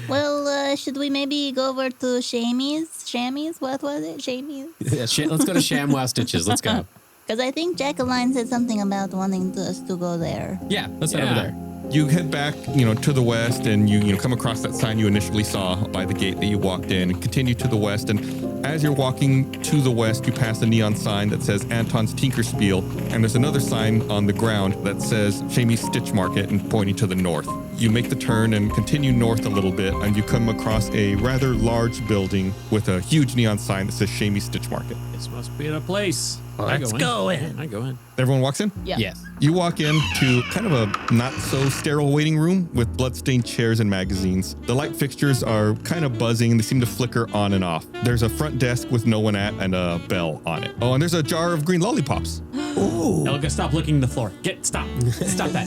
Well, should we maybe go over to Shamy's? What was it? Shamy's? Yeah, let's go to ShamWow Stitches. Let's go. Because I think Jacqueline said something about wanting us to go there. Yeah, let's head over there. You head back, to the west, and you come across that sign you initially saw by the gate that you walked in, and continue to the west. And as you're walking to the west, you pass a neon sign that says Anton's Tinker Spiel, and there's another sign on the ground that says Shamy's Stitch Market, and pointing to the north. You make the turn and continue north a little bit, and you come across a rather large building with a huge neon sign that says Shamy's Stitch Market. This must be the place. Let's go in. I go in. Everyone walks in? Yeah. Yes. You walk into kind of a not so sterile waiting room with bloodstained chairs and magazines. The light fixtures are kind of buzzing and they seem to flicker on and off. There's a front desk with no one at and a bell on it. Oh, and there's a jar of green lollipops. Ooh. Elga, stop licking the floor. Stop that.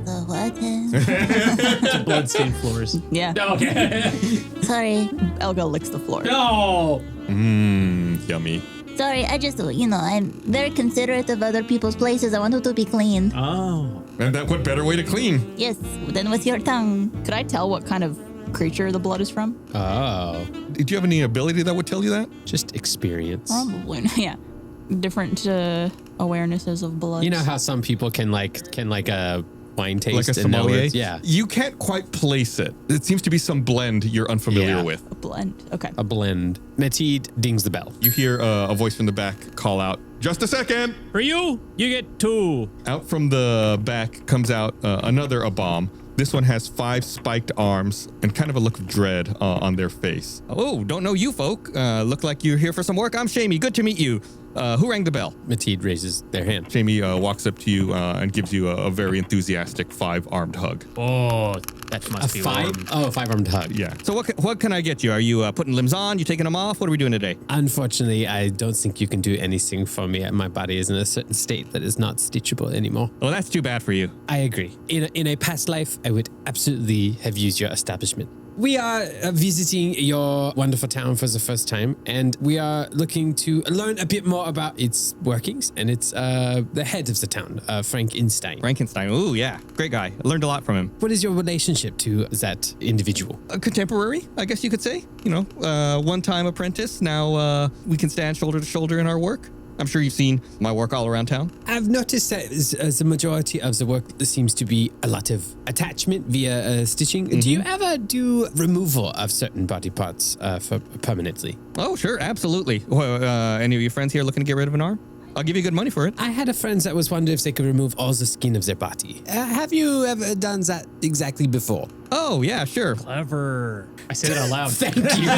The what? It's bloodstained floors. Yeah. Okay. Sorry. Elga licks the floor. No. Yummy. Sorry, I just, I'm very considerate of other people's places. I want it to be clean. Oh. And what better way to clean? Yes, than with your tongue. Could I tell what kind of creature the blood is from? Oh, Did you have any ability that would tell you that? just experience. Probably. Yeah. Different awarenesses of blood. You know how some people can wine taste Like a and know sommelier? it? Yeah, You can't quite place it. It seems to be some blend you're unfamiliar Yeah. with. A blend. Okay. a blend. Meteed dings the bell. You hear a voice from the back call out, "Just a second!" For you get 2. Out from the back comes out another Abom. This one has 5 spiked arms and kind of a look of dread on their face. Oh, don't know you folk. Look like you're here for some work. I'm Shamy. Good to meet you. Who rang the bell? Meteed raises their hand. Shamy walks up to you and gives you a very enthusiastic 5-armed hug. Oh, that must be warm. 5-armed hug. Yeah. So what can I get you? Are you putting limbs on? You taking them off? What are we doing today? Unfortunately, I don't think you can do anything for me. My body is in a certain state that is not stitchable anymore. Well, that's too bad for you. I agree. In a past life, I would absolutely have used your establishment. We are visiting your wonderful town for the first time, and we are looking to learn a bit more about its workings, and it's the head of the town, Frankenstein. Frankenstein. Ooh, yeah. Great guy. I learned a lot from him. What is your relationship to that individual? A contemporary, I guess you could say. One-time apprentice. Now we can stand shoulder to shoulder in our work. I'm sure you've seen my work all around town. I've noticed that the majority of the work seems to be a lot of attachment via stitching. Do you ever do removal of certain body parts for permanently? Oh, sure. Absolutely. Any of your friends here looking to get rid of an arm? I'll give you good money for it. I had a friend that was wondering if they could remove all the skin of their body. Have you ever done that exactly before? Oh, yeah, sure. Clever. I say that out loud. Thank you.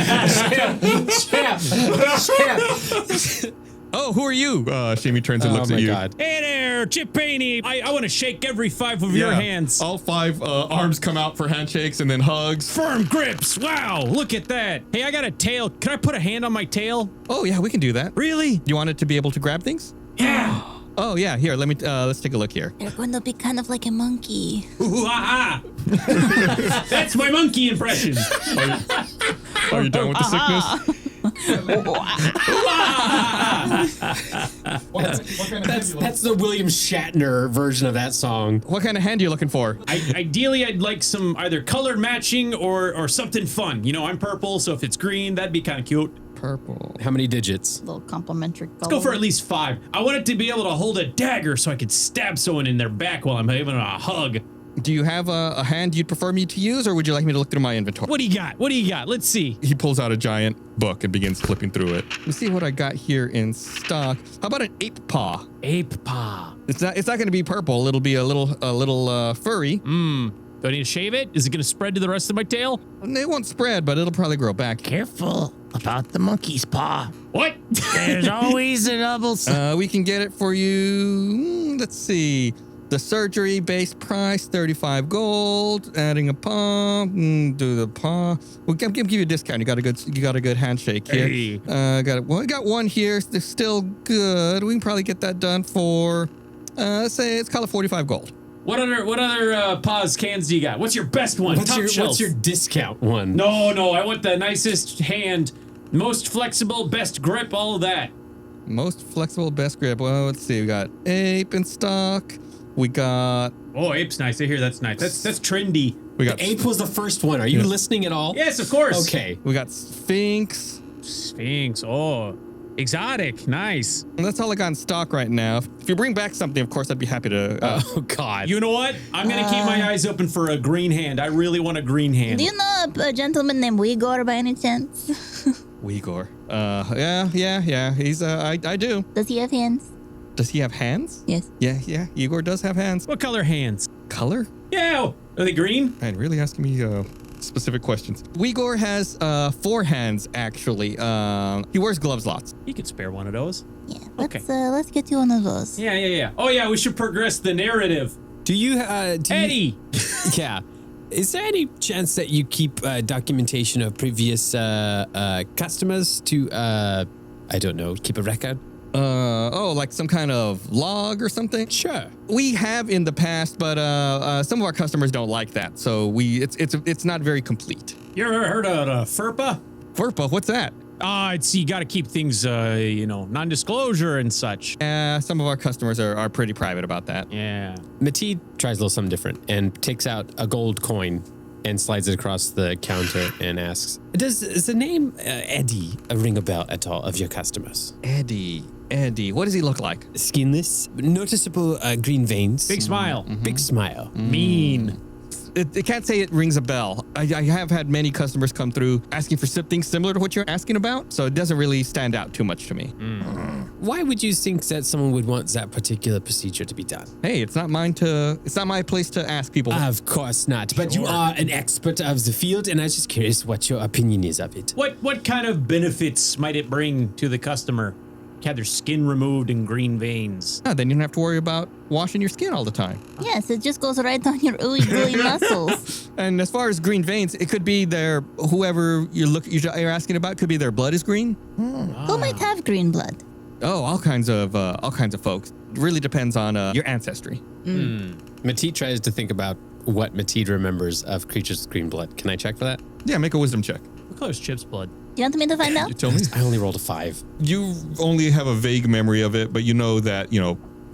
Champ. Oh, who are you? Shamy turns and looks at you. God. Hey there, Chip Paney. I want to shake every 5 of your hands. All 5 arms come out for handshakes and then hugs. Firm grips. Wow, look at that. Hey, I got a tail. Can I put a hand on my tail? Oh, yeah, we can do that. Really? You want it to be able to grab things? Yeah. Oh, yeah. Here, let's take a look here. You're going to be kind of like a monkey. Ooh, ah, ah. That's my monkey impression. Are you done with the sickness? That's the William Shatner version of that song. What kind of hand are you looking for? Ideally, I'd like some either color matching or something fun. You know, I'm purple, so if it's green, that'd be kind of cute. Purple. How many digits? Little complimentary color. Let's go for at least 5. I want it to be able to hold a dagger so I could stab someone in their back while I'm giving a hug. Do you have a hand you'd prefer me to use, or would you like me to look through my inventory? What do you got? What do you got? Let's see. He pulls out a giant book and begins flipping through it. Let me see what I got here in stock. How about an ape paw? Ape paw. It's not going to be purple. It'll be a little furry. Do I need to shave it? Is it going to spread to the rest of my tail? It won't spread, but it'll probably grow back. Careful about the monkey's paw. What? There's always a double. We can get it for you. Let's see. The surgery base price, 35 gold. Adding a paw. Do the paw. We'll give you a discount. You got a good handshake here. Hey. Got one here. They're still good. We can probably get that done for let's say it's called 45 gold. What other paws cans do you got? What's your best one? What's your discount one? No, I want the nicest hand, most flexible, best grip, all of that. Most flexible, best grip. Well, let's see. We got ape in stock. We got... Oh, ape's nice. I hear that's nice. That's trendy. We got Ape was the first one. Are you listening at all? Yes, of course. Okay. We got Sphinx. Sphinx. Oh, exotic. Nice. And that's all I got in stock right now. If you bring back something, of course, I'd be happy to... Oh, God. You know what? I'm going to keep my eyes open for a green hand. I really want a green hand. Do you know a gentleman named Wigor by any chance? Wigor. Yeah. He's, I do. Does he have hands? Does he have hands? Yes. Yeah. Igor does have hands. What color hands? Color? Yeah. Are they green? Man, really asking me specific questions. Wigor has 4 hands, actually. He wears gloves lots. You could spare one of those. Yeah. Okay. Let's get you one of those. Yeah. Oh, yeah, we should progress the narrative. Do you... Eddie! Yeah. Is there any chance that you keep documentation of previous customers to, I don't know, keep a record? Like some kind of log or something? Sure. We have in the past, but some of our customers don't like that, so it's not very complete. You ever heard of FERPA? FERPA, what's that? You got to keep things, non-disclosure and such. Some of our customers are pretty private about that. Yeah. Mateed tries a little something different and takes out a gold coin and slides it across the counter and asks, Does the name Eddie ring a bell at all of your customers? Eddie, what does he look like? Skinless, noticeable green veins. Big smile. Big smile. Mean. It can't say it rings a bell. I have had many customers come through asking for things similar to what you're asking about, so it doesn't really stand out too much to me. Why would you think that someone would want that particular procedure to be done? Hey, it's not my place to ask people. Of course not, but you are an expert of the field, and I was just curious what your opinion is of it. What kind of benefits might it bring to the customer? Have their skin removed and green veins. Then you don't have to worry about washing your skin all the time. Yes, it just goes right on your ooey gooey muscles. And as far as green veins, it could be whoever you're asking about could be their blood is green. Who might have green blood? Oh, all kinds of folks. It really depends on your ancestry. Mateed tries to think about what Mateed remembers of creatures with green blood. Can I check for that? Yeah, make a wisdom check. What color is Chip's blood? Do you want me to find out? You tell me. I only rolled a 5. You only have a vague memory of it, but you know that,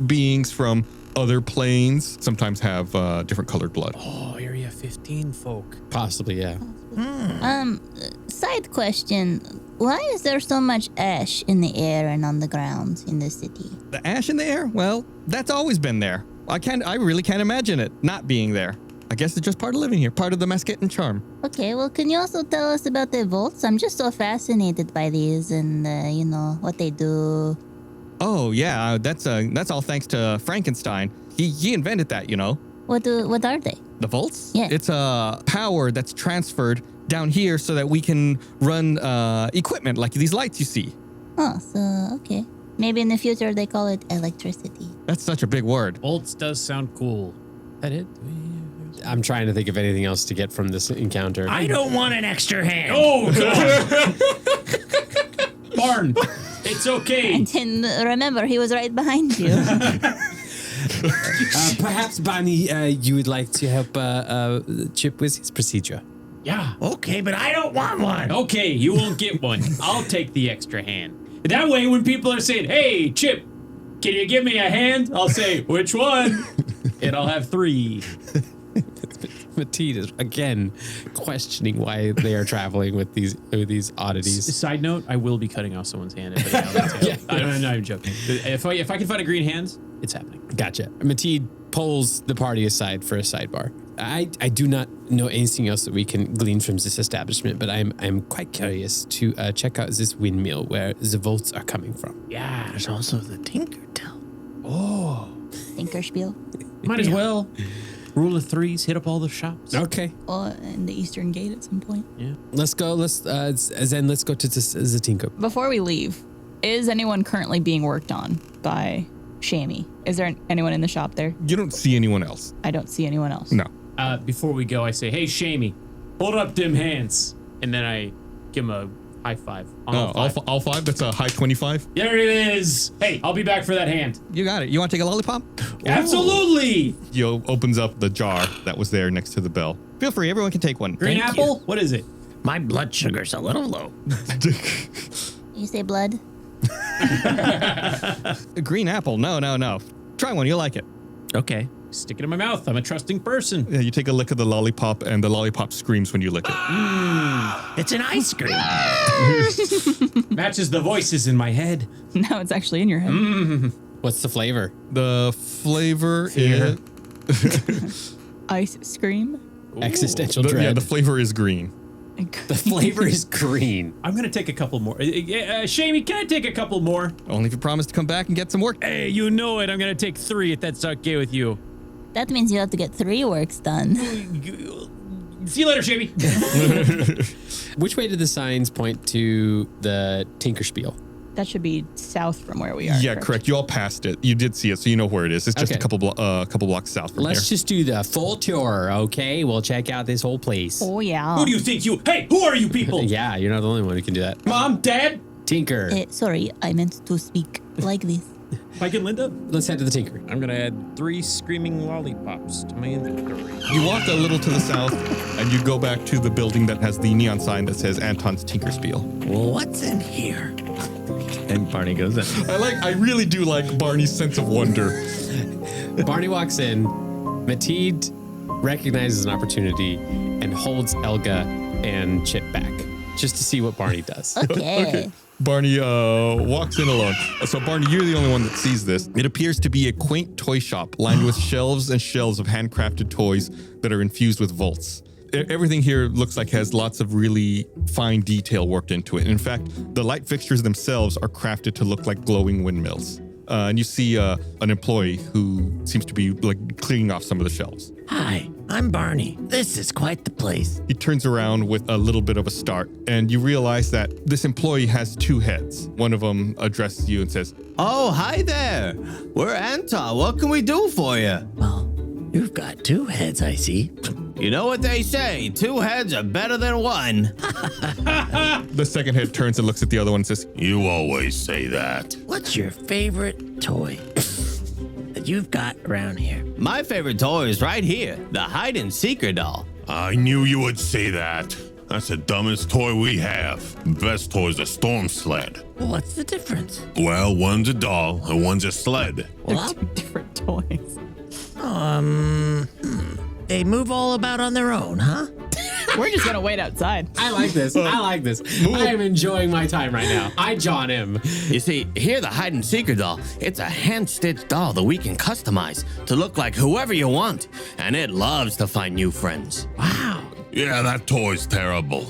beings from other planes sometimes have different colored blood. Oh, Area 15 folk. Possibly, yeah. Side question. Why is there so much ash in the air and on the ground in the city? The ash in the air? Well, that's always been there. I really can't imagine it not being there. I guess it's just part of living here, part of the Masquetten charm. Okay, well, can you also tell us about the Vultz? I'm just so fascinated by these and, what they do. Oh, yeah, that's all thanks to Frankenstein. He invented that, What are they? The Vultz? Yeah. It's a power that's transferred down here so that we can run equipment like these lights you see. Oh, so, okay. Maybe in the future they call it electricity. That's such a big word. Vultz does sound cool. That it? I'm trying to think of anything else to get from this encounter. I don't want an extra hand. Oh, God. Barn. It's okay. And then remember, he was right behind you. Perhaps, Barney, you would like to help Chip with his procedure. Yeah. Okay, but I don't want one. Okay, you won't get one. I'll take the extra hand. That way, when people are saying, "Hey, Chip, can you give me a hand?" I'll say, "Which one?" And I'll have 3. Mateed is again questioning why they are traveling with these oddities. Side note: I will be cutting off someone's hand. Yeah. I'm not even joking. If I can find a green hand, it's happening. Gotcha. Mateed pulls the party aside for a sidebar. I do not know anything else that we can glean from this establishment, but I'm quite curious to check out this windmill where the Vultz are coming from. Yeah. There's also the Tinkertell. Oh. Thinkerspiel. Might as well. Rule of 3s, hit up all the shops. Okay. Or in the Eastern Gate at some point. Yeah. Let's go. Let's go to the Tinker. Before we leave, is anyone currently being worked on by Shamy? Is there anyone in the shop there? You don't see anyone else. I don't see anyone else. No. Before we go, I say, "Hey, Shamy, hold up them hands," and then I give him a high five. On all five? That's a high 25? There it is. Hey, I'll be back for that hand. You got it. You want to take a lollipop? Absolutely. Yo opens up the jar that was there next to the bell. Feel free. Everyone can take one. Green apple? What is it? My blood sugar's a little low. You say blood? A green apple? No. Try one. You'll like it. Okay. Stick it in my mouth. I'm a trusting person. Yeah, you take a lick of the lollipop, and the lollipop screams when you lick it. It's an ice cream. Matches the voices in my head. No, it's actually in your head. What's the flavor? The flavor is... Ice scream. Existential dread. Yeah, the flavor is green. The flavor is green. I'm going to take a couple more. Shamy, can I take a couple more? Only if you promise to come back and get some work. Hey, you know it. I'm going to take 3 if that's okay with you. That means you have to get 3 works done. See you later, Shamy. Which way did the signs point to the Tinkerspiel? That should be south from where we are. Yeah, correct. You all passed it. You did see it, so you know where it is. It's just Okay. a couple blocks south from Let's here. just do the full tour, okay? We'll check out this whole place. Oh, yeah. Who do you think you... Hey, who are you people? Yeah, you're not the only one who can do that. Mom, Dad, Tinker. Sorry, I meant to speak like this. Mike and Linda? Let's head to the Tinker. I'm going to add 3 screaming lollipops to my inventory. You walk a little to the south, and you go back to the building that has the neon sign that says Anton's Tinkerspiel. Well, what's in here? And Barney goes in. I really do like Barney's sense of wonder. Barney walks in. Mateed recognizes an opportunity and holds Elga and Chip back just to see what Barney does. Okay. Barney walks in alone. So Barney, you're the only one that sees this. It appears to be a quaint toy shop lined with shelves and shelves of handcrafted toys that are infused with Vultz. Everything here looks like has lots of really fine detail worked into it. In fact, the light fixtures themselves are crafted to look like glowing windmills. And you see an employee who seems to be cleaning off some of the shelves. Hi, I'm Barney. This is quite the place. He turns around with a little bit of a start, and you realize that this employee has 2 heads. One of them addresses you and says, "Oh, hi there. We're Anton. What can we do for you?" Well, you've got 2 heads, I see. You know what they say, 2 heads are better than 1. The second head turns and looks at the other one and says, You always say that. What's your favorite toy that you've got around here? My favorite toy is right here, the hide-and-seeker doll. I knew you would say that. That's the dumbest toy we have. The best toy is a storm sled. Well, what's the difference? Well, one's a doll and one's a sled. Well, Different toys. they move all about on their own, huh? We're just going to wait outside. I like this. I am enjoying my time right now. I John him. You see, here the hide-and-seeker doll, it's a hand-stitched doll that we can customize to look like whoever you want, and it loves to find new friends. Wow. Yeah, that toy's terrible.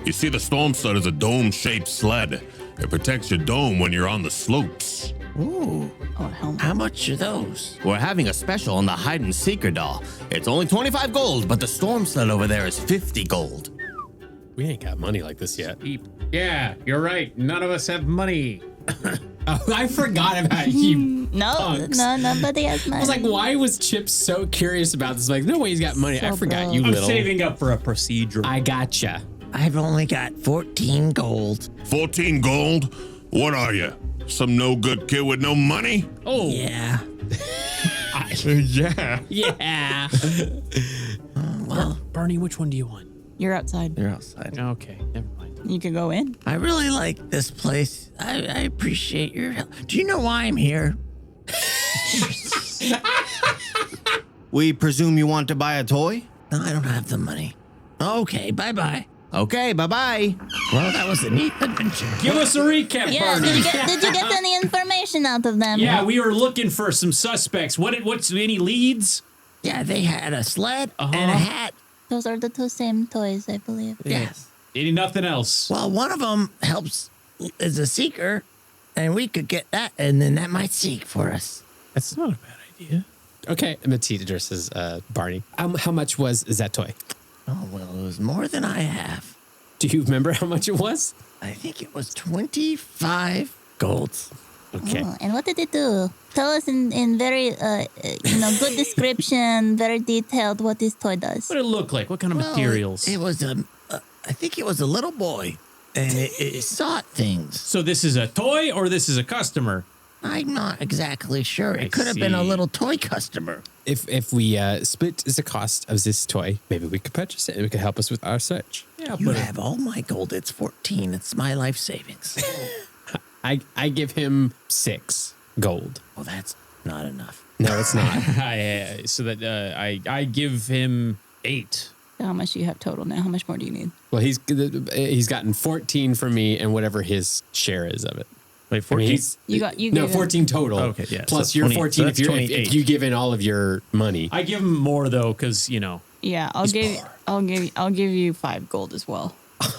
You see, the storm sled is a dome-shaped sled. It protects your dome when you're on the slopes. Ooh. Oh, hell. How much are those? We're having a special on the hide-and-seeker doll. It's only 25 gold, but the storm sled over there is 50 gold. We ain't got money like this yet. Yeah, you're right. None of us have money. Oh, I forgot about you. No, punks. nobody has money. I was like, why was Chip so curious about this? Like, no way he's got money. I So forgot broke. you I'm little. saving up for a procedure. I gotcha. I've only got 14 gold. 14 gold? What are you? Some no-good kid with no money? Oh, Yeah. yeah. Yeah. Well, Barney, which one do you want? You're outside. You're outside. Okay, never mind. You can go in. I really like this place. I appreciate your help. Do you know why I'm here? We presume you want to buy a toy? No, I don't have the money. Okay, bye-bye. Okay, bye-bye. Well, that was a neat adventure. Give us a recap, Yeah, Barney. did you get any information out of them? Yeah, we were looking for some suspects. What's any leads? Yeah, they had a sled and a hat. Those are the two same toys, I believe. Yes. Any nothing else? Well, one of them is a seeker, and we could get that, and then that might seek for us. That's not a bad idea. Okay, Matisse addresses Barney. How much was that toy? Oh, well, it was more than I have. Do you remember how much it was? I think it was 25 golds. Okay. Oh, and what did it do? Tell us in very, good description, very detailed what this toy does. What did it look like? What kind of materials? It was I think it was a little boy, and it sought things. So this is a toy or this is a customer? I'm not exactly sure. I It could have been a see. little toy customer. If we split the cost of this toy, maybe we could purchase it and it could help us with our search. Yeah, You have all my gold. It's 14. It's my life savings. I give him 6 gold. Well, that's not enough. No, it's not. I give him 8. How much do you have total now? How much more do you need? Well, he's gotten 14 from me and whatever his share is of it. Wait, I mean, 14? You no, gave him- 14 total. Okay, yeah, Plus so your 20 14 so if that's you're if 28. you give in all of your money. I give him more though, because Yeah, I'll give you 5 gold as well.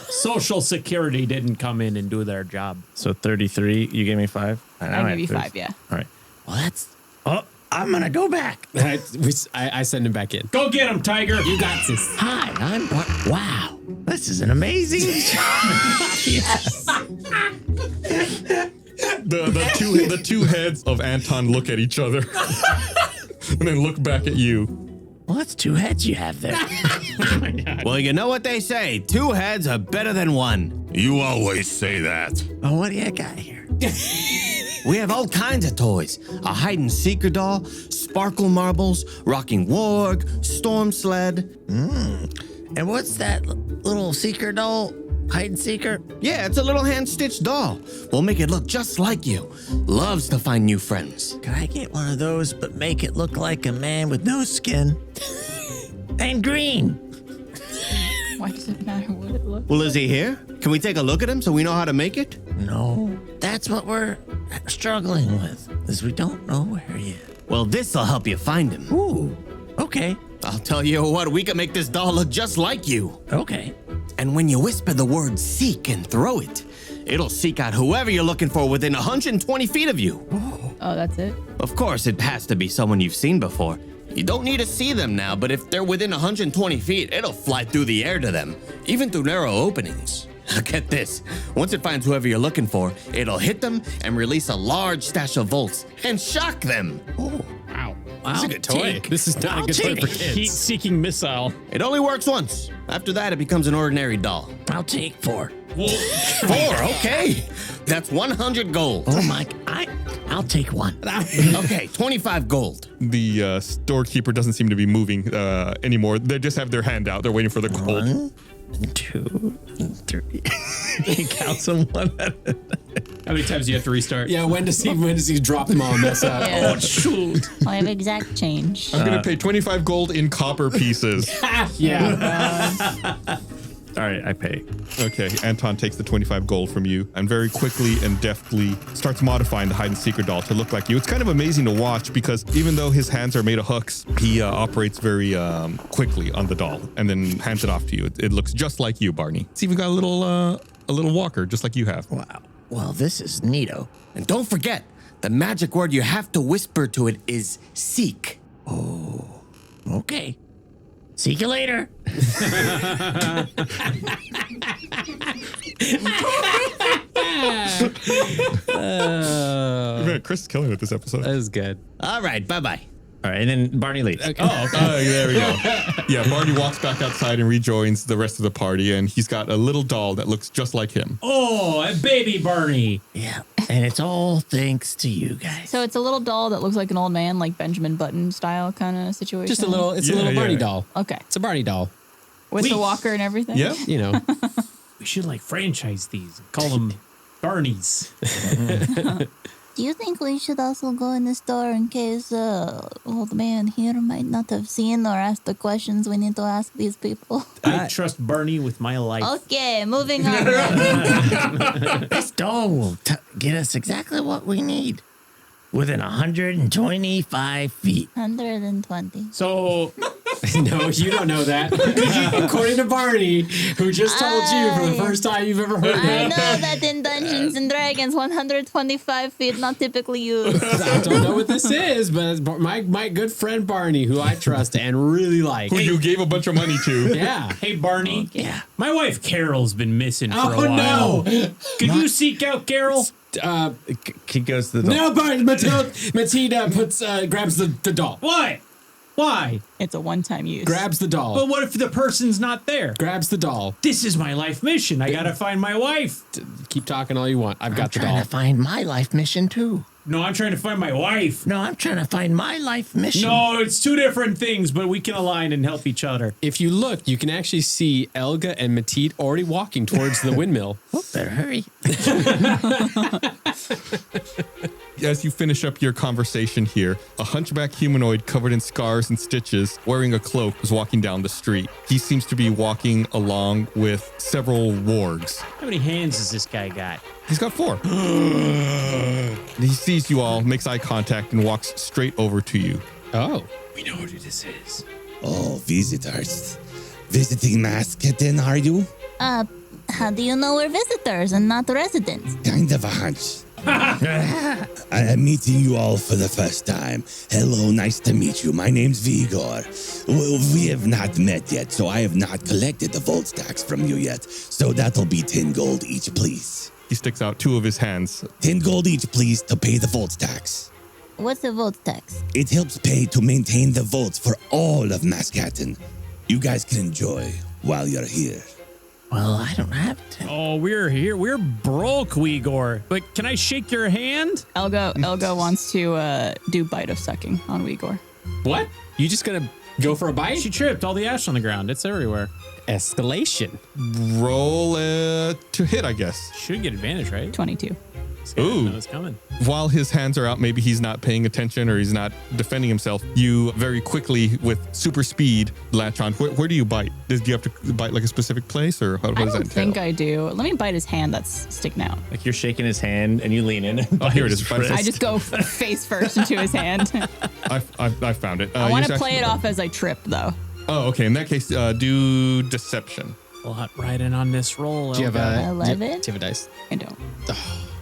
Social Security didn't come in and do their job. So 33. You gave me 5? I'll give you 5, yeah. All right. Well, that's... Oh, I'm going to go back. I send him back in. Go get him, Tiger. You got this. Hi, I'm... Wow. This is an amazing... Yes. The two heads of Anton look at each other and then look back at you. Well, that's 2 heads you have there. Well, you know what they say. 2 heads are better than 1. You always say that. Oh, what do you got here? We have all kinds of toys. A hide-and-seeker doll, sparkle marbles, rocking warg, storm sled. And what's that little seeker doll? Hide and seeker? Yeah, it's a little hand-stitched doll. We'll make it look just like you. Loves to find new friends. Can I get one of those, but make it look like a man with no skin? And green. Why does it matter what it looks Well, is he here? Can we take a look at him so we know how to make it? No. That's what we're struggling with, is we don't know where he is. Well, this'll help you find him. Ooh, okay. I'll tell you what, we can make this doll look just like you. Okay. And when you whisper the word seek and throw it, it'll seek out whoever you're looking for within 120 feet of you. Oh, that's it? Of course, it has to be someone you've seen before. You don't need to see them now, but if they're within 120 feet, it'll fly through the air to them, even through narrow openings. Get this. Once it finds whoever you're looking for, it'll hit them and release a large stash of Vultz and shock them. Wow. This is a good toy. This is not a good toy for kids. Heat-seeking missile. It only works once. After that, it becomes an ordinary doll. I'll take 4. 4, okay. That's 100 gold. Oh my, I'll take 1. Okay, 25 gold. The storekeeper doesn't seem to be moving anymore. They just have their hand out. They're waiting for the gold. 1, 2, 3. He counts them 1 at a time. How many times do you have to restart? Yeah, when does he drop them all and mess up? Yeah. Oh, shoot. I have exact change. I'm going to pay 25 gold in copper pieces. Yeah. All right, I pay. Okay, Anton takes the 25 gold from you and very quickly and deftly starts modifying the hide-and-seeker doll to look like you. It's kind of amazing to watch because even though his hands are made of hooks, he operates very quickly on the doll and then hands it off to you. It looks just like you, Barney. It's even got a little walker, just like you have. Wow. Well, this is neato. And don't forget, the magic word you have to whisper to it is seek. Oh, okay. See you later. Man, Chris is killing it this episode. That was good. All right, bye-bye. All right, and then Barney leaves. Okay. Oh, there we go. Yeah, Barney walks back outside and rejoins the rest of the party, and he's got a little doll that looks just like him. Oh, a baby Barney. Yeah, and it's all thanks to you guys. So it's a little doll that looks like an old man, like Benjamin Button style kind of situation. Just a little. It's a Yeah, little Barney yeah. doll. Okay. It's a Barney doll. With the walker and everything? Yep. You know, We should like franchise these. Call them Barneys. Do you think we should also go in the store in case old man here might not have seen or asked the questions we need to ask these people? I trust Barney with my life. Okay, moving on. This door will get us exactly what we need. Within 125 feet. 120. So no, you don't know that. According to Barney, who just told you for the first time you've ever heard I that. know that in Dungeons and Dragons, 125 feet not typically used. I don't know what this is, but it's my good friend Barney, who I trust and really like. Who you gave a bunch of money to. Yeah. hey Barney. Yeah. My wife Carol's been missing for a Oh while. no! Could you seek out Carol? He goes to the door. No, Barney. Matilda grabs the doll. What? Why? It's a one-time use. Grabs the doll. But what if the person's not there? Grabs the doll. This is my life mission. I gotta find my wife. Keep talking all you want. I've got the Trying doll. to find my life mission too. No, I'm trying to find my wife. No, I'm trying to find my life mission. No, it's two different things, but we can align and help each other. If you look, you can actually see Elga and Matid already walking towards the windmill. Oh, better hurry. As you finish up your conversation here, a hunchback humanoid covered in scars and stitches, wearing a cloak, is walking down the street. He seems to be walking along with several wargs. How many hands does this guy got? He's got 4. He sees you all, makes eye contact, and walks straight over to you. Oh. We know who this is. Oh, visitors. Visiting Maschatten, are you? How do you know we're visitors and not residents? Kind of a hunch. I am meeting you all for the first time. Hello, nice to meet you. My name's Wigor. We have not met yet, so I have not collected the Vultz tax from you yet. So that'll be 10 gold each, please. He sticks out 2 of his hands. 10 gold each, please, to pay the Vultz tax. What's the Vultz tax? It helps pay to maintain the Vultz for all of Maschatten. You guys can enjoy while you're here. Well, I don't have to. Oh, we're here. We're broke, Wigor. But can I shake your hand? Elga wants to do bite of sucking on Wigor. What? You just gonna go for a bite? She tripped. All the ash on the ground. It's everywhere. Escalation. Roll to hit, I guess. Should get advantage, right? 22. Ooh. It's coming. While his hands are out, maybe he's not paying attention or he's not defending himself. You very quickly, with super speed, latch on. Where do you bite? Do you have to bite like a specific place, or what I does that don't entail? think I do. Let me bite his hand that's sticking out. Like you're shaking his hand and you lean in. Oh, here it is. I just go face first into his hand. I found it. I want to play it off as I trip, though. Oh, okay. In that case, do deception. Right in on this roll. Do you have a 11? Do you have a dice? I don't.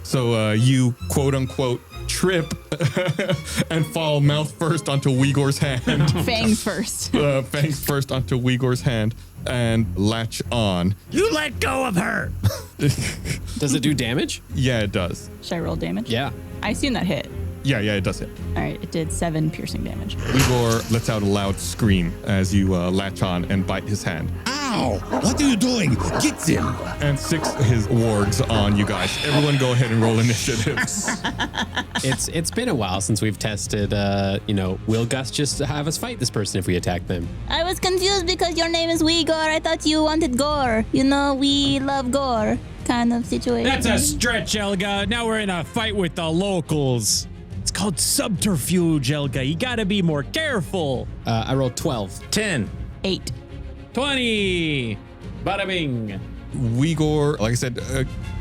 So you quote unquote trip and fall mouth first onto Wigor's hand. Fangs first. Fangs first onto Wigor's hand and latch on. You let go of her. Does it do damage? Yeah, it does. Should I roll damage? Yeah. I assume that hit. Yeah, it does hit. All right, it did 7 piercing damage. Wigor lets out a loud scream as you latch on and bite his hand. Ow! What are you doing? Get him! And 6 his wargs on you guys. Everyone go ahead and roll initiatives. It's been a while since we've tested, will Gus just have us fight this person if we attack them? I was confused because your name is Wigor. I thought you wanted gore. You know, we love gore kind of situation. That's a stretch, Elga. Now we're in a fight with the locals. It's called subterfuge, Elga. You gotta be more careful. I rolled 12. 10. 8. 20. Bada bing. Wigor, like I said,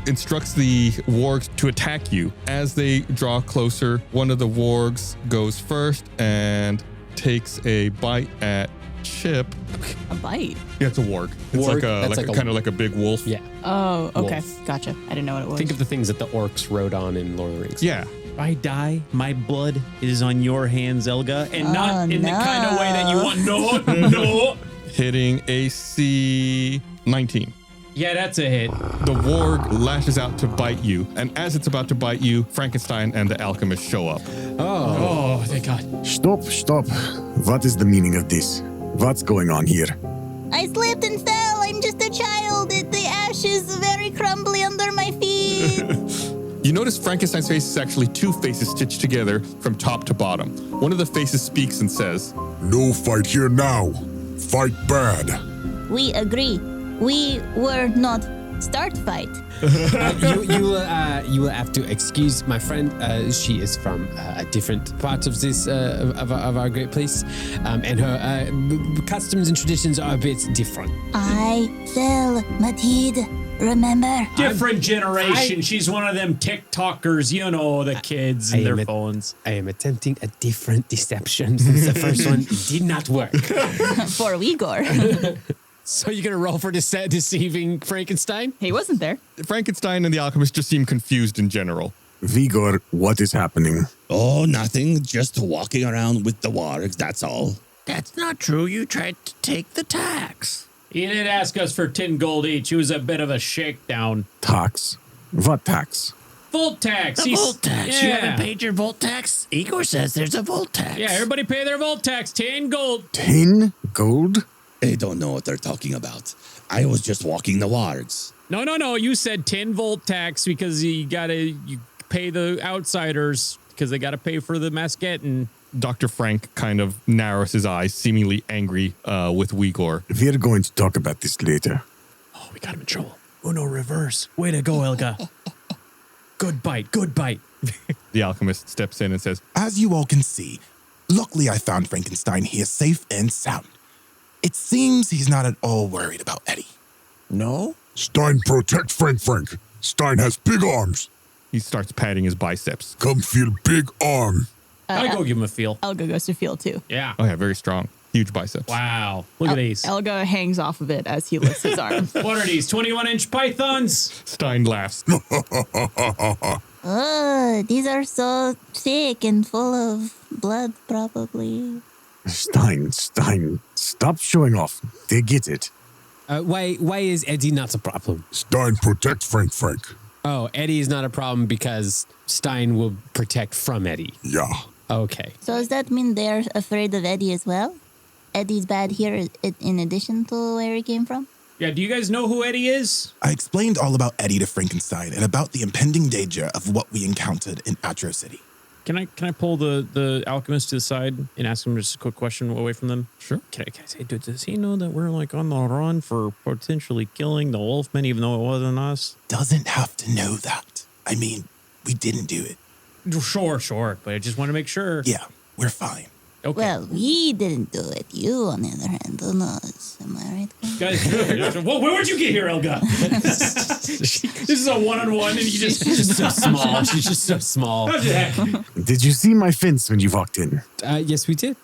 instructs the wargs to attack you. As they draw closer, one of the wargs goes first and takes a bite at Chip. A bite? Yeah, it's a warg. It's Warg? like That's kind of like a big wolf. Yeah. Oh, okay. Wolf. Gotcha. I didn't know what it was. Think of the things that the orcs rode on in Lord of the Rings. Yeah. If I die, my blood is on your hands, Elga, and not in the kind of way that you want. No. Hitting AC 19. Yeah, that's a hit. The warg lashes out to bite you, and as it's about to bite you, Frankenstein and the alchemist show up. Oh, thank God. Stop. What is the meaning of this? What's going on here? I slipped and fell. I'm just a child. The ash is very crumbly under my feet. You notice Frankenstein's face is actually 2 faces stitched together from top to bottom. One of the faces speaks and says, No fight here now. Fight bad. We agree. We were not start fight. You will have to excuse my friend. She is from a different part of this of our great place, and her customs and traditions are a bit different. I fell, Matid. Remember? Different generation. She's one of them TikTokers, you know, the kids and their phones. I am attempting a different deception since the first one did not work. For Wigor. So you're gonna roll for deceiving Frankenstein? He wasn't there. Frankenstein and the alchemist just seem confused in general. Wigor, what is happening? Oh, nothing. Just walking around with the wargs, that's all. That's not true. You tried to take the tax. He did ask us for 10 gold each. It was a bit of a shakedown. Tax? What tax? Volt tax. The Volt tax. Yeah. You haven't paid your Volt tax? Igor says there's a Volt tax. Yeah, everybody pay their Volt tax. 10 gold. 10 gold? They don't know what they're talking about. I was just walking the wargs. No. You said 10 volt tax because you pay the outsiders because they gotta pay for the Maschatten. Dr. Frank kind of narrows his eyes, seemingly angry with Wigor. We're going to talk about this later. Oh, we got him in trouble. Uno reverse. Way to go, Elga. Good bite. The alchemist steps in and says, As you all can see, luckily I found Frankenstein here safe and sound. It seems he's not at all worried about Eddie. No? Stein, protect Frank. Stein has big arms. He starts patting his biceps. Come feel big arm. I go give him a feel. Elga goes to feel too. Yeah. Oh yeah, very strong. Huge biceps. Wow. Look at these. Elga hangs off of it as he lifts his arm. What are these? 21-inch pythons? Stein laughs. Oh, these are so thick and full of blood, probably. Stein, stop showing off. They get it. Why is Eddie not a problem? Stein, protect Frank. Oh, Eddie is not a problem because Stein will protect from Eddie. Yeah. Okay. So does that mean they're afraid of Eddie as well? Eddie's bad here in addition to where he came from? Yeah, do you guys know who Eddie is? I explained all about Eddie to Frankenstein and about the impending danger of what we encountered in Atro City. Can I pull the alchemist to the side and ask him just a quick question away from them? Sure. Can I say, dude, does he know that we're like on the run for potentially killing the Wolfman, even though it wasn't us? Doesn't have to know that. I mean, we didn't do it. Sure. But I just want to make sure. Yeah, we're fine. Okay. Well, we didn't do it. You, on the other hand, who knows? Am I right? Guys, where'd you get here, Elga? This is a one-on-one, and you just... She's just so small. She's just so small. How'd you heck? Did you see my fence when you walked in? Yes, we did.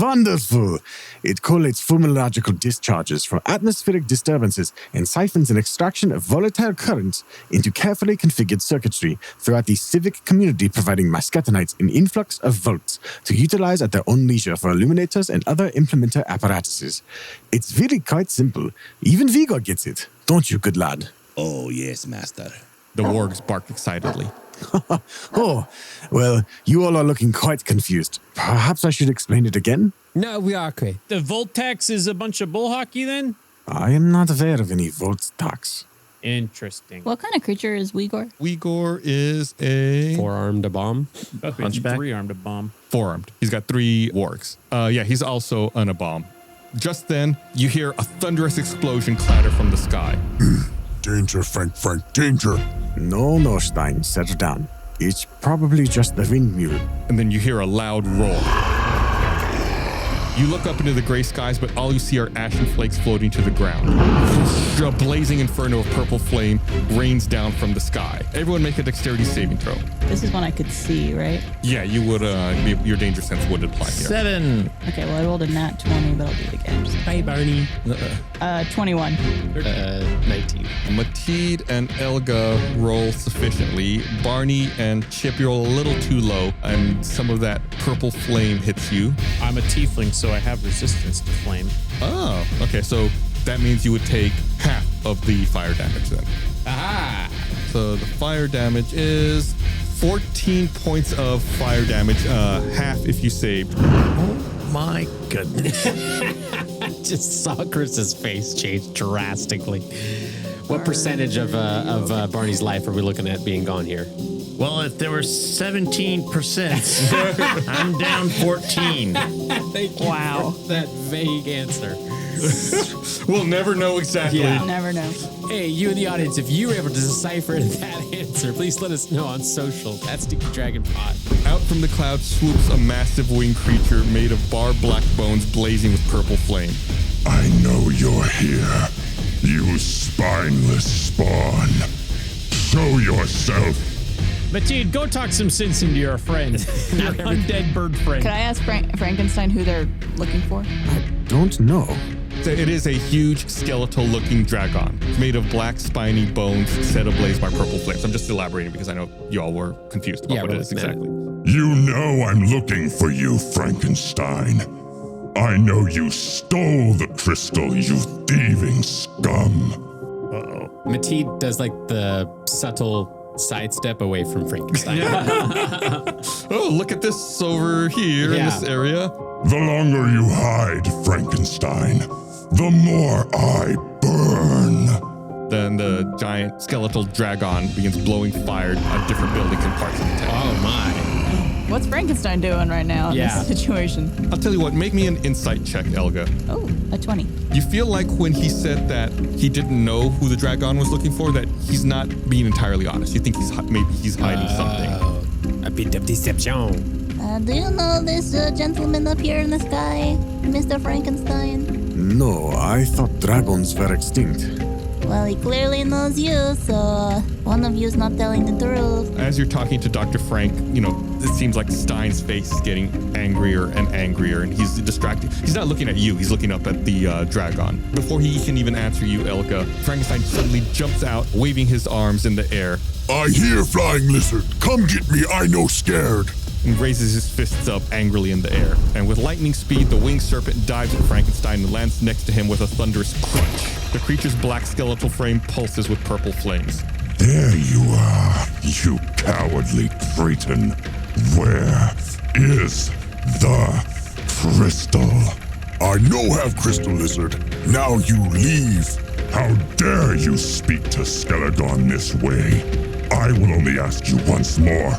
Wonderful! It collates fulminological discharges from atmospheric disturbances and siphons an extraction of volatile currents into carefully configured circuitry throughout the civic community, providing Maschattenites an influx of Vultz to utilize at their own leisure for illuminators and other implementer apparatuses. It's really quite simple. Even Wigor gets it. Don't you, good lad? Oh, yes, master. The wargs bark excitedly. Oh, well, you all are looking quite confused. Perhaps I should explain it again? No, we are okay. The Voltax is a bunch of bull hockey, then? I am not aware of any Vultz tax. Interesting. What kind of creature is Wigor? Wigor is a Four-armed bomb. Hunchback. Three-armed a bomb. four-armed. He's got 3 wargs. Yeah, he's also on a bomb. Just then, you hear a thunderous explosion clatter from the sky. Danger, Frank, danger. No, Stein, settle down. It's probably just the windmill. And then you hear a loud roar. You look up into the gray skies, but all you see are ashen flakes floating to the ground. A blazing inferno of purple flame rains down from the sky. Everyone make a dexterity saving throw. This is one I could see, right? Yeah, you would, your danger sense would apply here. 7. Okay, well, I rolled a nat 20, but I'll do it again. Hi, Barney. 21. 19. Mateed and Elga roll sufficiently. Barney and Chip, you roll a little too low, and some of that purple flame hits you. I'm a tiefling, so I have resistance to flame. Oh, okay, so that means you would take half of the fire damage then. Aha! So the fire damage is 14 points of fire damage, half if you saved. Oh my goodness. I just saw Chris's face change drastically. What percentage of Barney's life are we looking at being gone here? Well, if there were 17%, I'm down 14. Thank you for that vague answer. We'll never know exactly. Yeah. Never know. Hey, you in the audience, if you were able to decipher that answer, please let us know on social. That's Stinky Dragon Pod. Out from the clouds swoops a massive winged creature made of black bones blazing with purple flame. I know you're here, you spineless spawn. Show yourself. Mateen, go talk some sense into your friend, your undead bird friend. Could I ask Frankenstein who they're looking for? Don't know. It is a huge skeletal-looking dragon made of black spiny bones set ablaze by purple flames. I'm just elaborating because I know you all were confused about what it is exactly. You know I'm looking for you, Frankenstein. I know you stole the crystal, you thieving scum. Mateed does like the subtle sidestep away from Frankenstein. Oh, look at this over here in this area. The longer you hide, Frankenstein, the more I burn. Then the giant skeletal dragon begins blowing fire at different buildings and parts of the town. Oh my. What's Frankenstein doing right now in this situation? I'll tell you what, make me an insight check, Elga. Oh, a 20. You feel like when he said that he didn't know who the dragon was looking for, that he's not being entirely honest. You think maybe he's hiding something. A bit of deception. Do you know this gentleman up here in the sky, Mr. Frankenstein? No, I thought dragons were extinct. Well, he clearly knows you, so one of you's not telling the truth. As you're talking to Dr. Frank, it seems like Stein's face is getting angrier and angrier, and he's distracted. He's not looking at you, he's looking up at the dragon. Before he can even answer you, Elka, Frankenstein suddenly jumps out, waving his arms in the air. I hear, flying lizard. Come get me, I no scared. And raises his fists up angrily in the air. And with lightning speed, the winged serpent dives at Frankenstein and lands next to him with a thunderous crunch. The creature's black skeletal frame pulses with purple flames. There you are, you cowardly cretin. Where is the crystal? I no have crystal, lizard. Now you leave. How dare you speak to Skelegon this way? I will only ask you once more.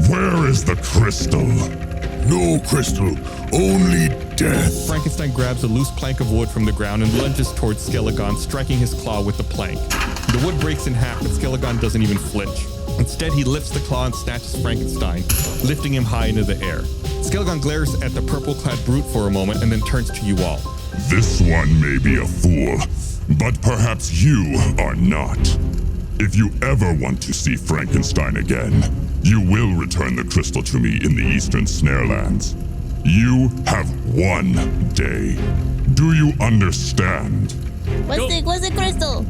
Where is the crystal? No crystal, only death. Frankenstein grabs a loose plank of wood from the ground and lunges towards Skelegon, striking his claw with the plank. The wood breaks in half, but Skelegon doesn't even flinch. Instead, he lifts the claw and snatches Frankenstein, lifting him high into the air. Skelegon glares at the purple-clad brute for a moment and then turns to you all. This one may be a fool, but perhaps you are not. If you ever want to see Frankenstein again, you will return the crystal to me in the Eastern Snarelands. You have one day. Do you understand? What's the crystal?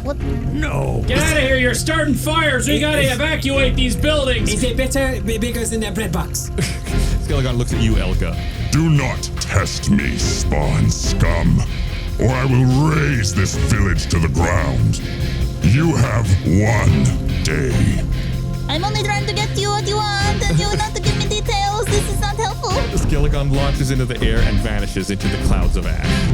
What? No. Get out of here, you're starting fires. We gotta evacuate these buildings. Is it better bigger than a bread box? Skelegon looks at you, Elga. Do not test me, spawn scum, or I will raze this village to the ground. You have one day. I'm only trying to get you what you want, and you not to give me details. This is not helpful. Skelegon launches into the air and vanishes into the clouds of ash.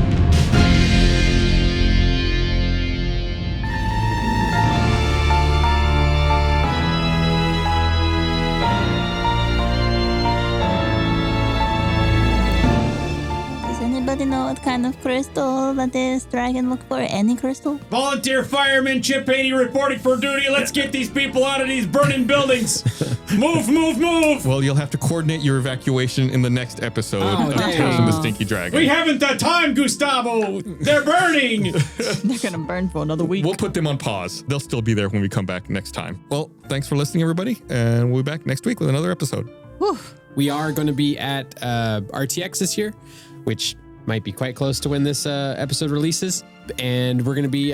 Anybody know what kind of crystal that this dragon looked for? Any crystal? Volunteer fireman Chip Haney reporting for duty. Let's get these people out of these burning buildings. Move. Well, you'll have to coordinate your evacuation in the next episode of Tales from the Stinky Dragon. We haven't the time, Gustavo. They're burning. They're gonna burn for another week. We'll put them on pause. They'll still be there when we come back next time. Well, thanks for listening, everybody, and we'll be back next week with another episode. Whew. We are going to be at RTX this year, which might be quite close to when this episode releases. And we're going to be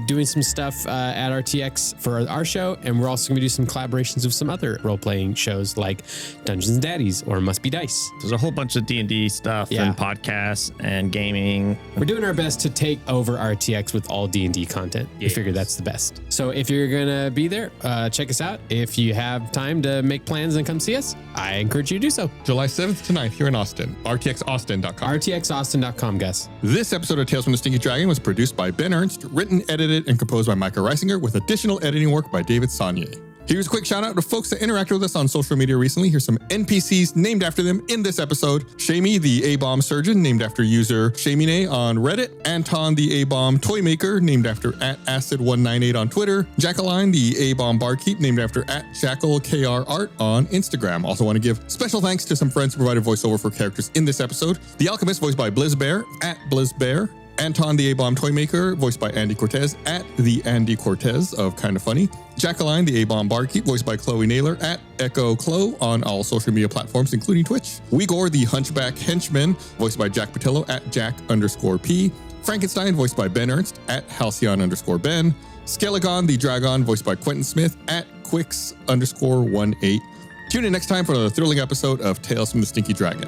doing some stuff at RTX for our show. And we're also going to do some collaborations with some other role-playing shows like Dungeons and Daddies or Must Be Dice. There's a whole bunch of D&D stuff and podcasts and gaming. We're doing our best to take over RTX with all D&D content. We figure that's the best. So if you're going to be there, check us out. If you have time to make plans and come see us, I encourage you to do so. July 7th to 9th here in Austin. RTXAustin.com. RTXAustin.com, guys. This episode of Tales from the Stinky Dragon was produced by Ben Ernst, written, edited, and composed by Micah Reisinger, with additional editing work by David Saunier. Here's a quick shout out to folks that interacted with us on social media recently. Here's some NPCs named after them in this episode. Shamy, the A-bomb surgeon, named after user Shamine on Reddit. Anton, the A-bomb toy maker, named after @acid198 on Twitter. Jacqueline, the A-bomb barkeep, named after @JackleKRArt on Instagram. Also want to give special thanks to some friends who provided voiceover for characters in this episode. The Alchemist, voiced by BlizzBear, @BlizzBear. Anton, the A-bomb toy maker, voiced by Andy Cortez, @the_Andy_Cortez of Kinda Funny. Jacqueline, the A-bomb barkeep, voiced by Chloe Naylor, @EchoClo on all social media platforms, including Twitch. Wigor, the hunchback henchman, voiced by Jack Patillo, @Jack_P. Frankenstein, voiced by Ben Ernst, @Halcyon_Ben. Skelegon, the dragon, voiced by Quentin Smith, @Quicks_18. Tune in next time for another thrilling episode of Tales from the Stinky Dragon.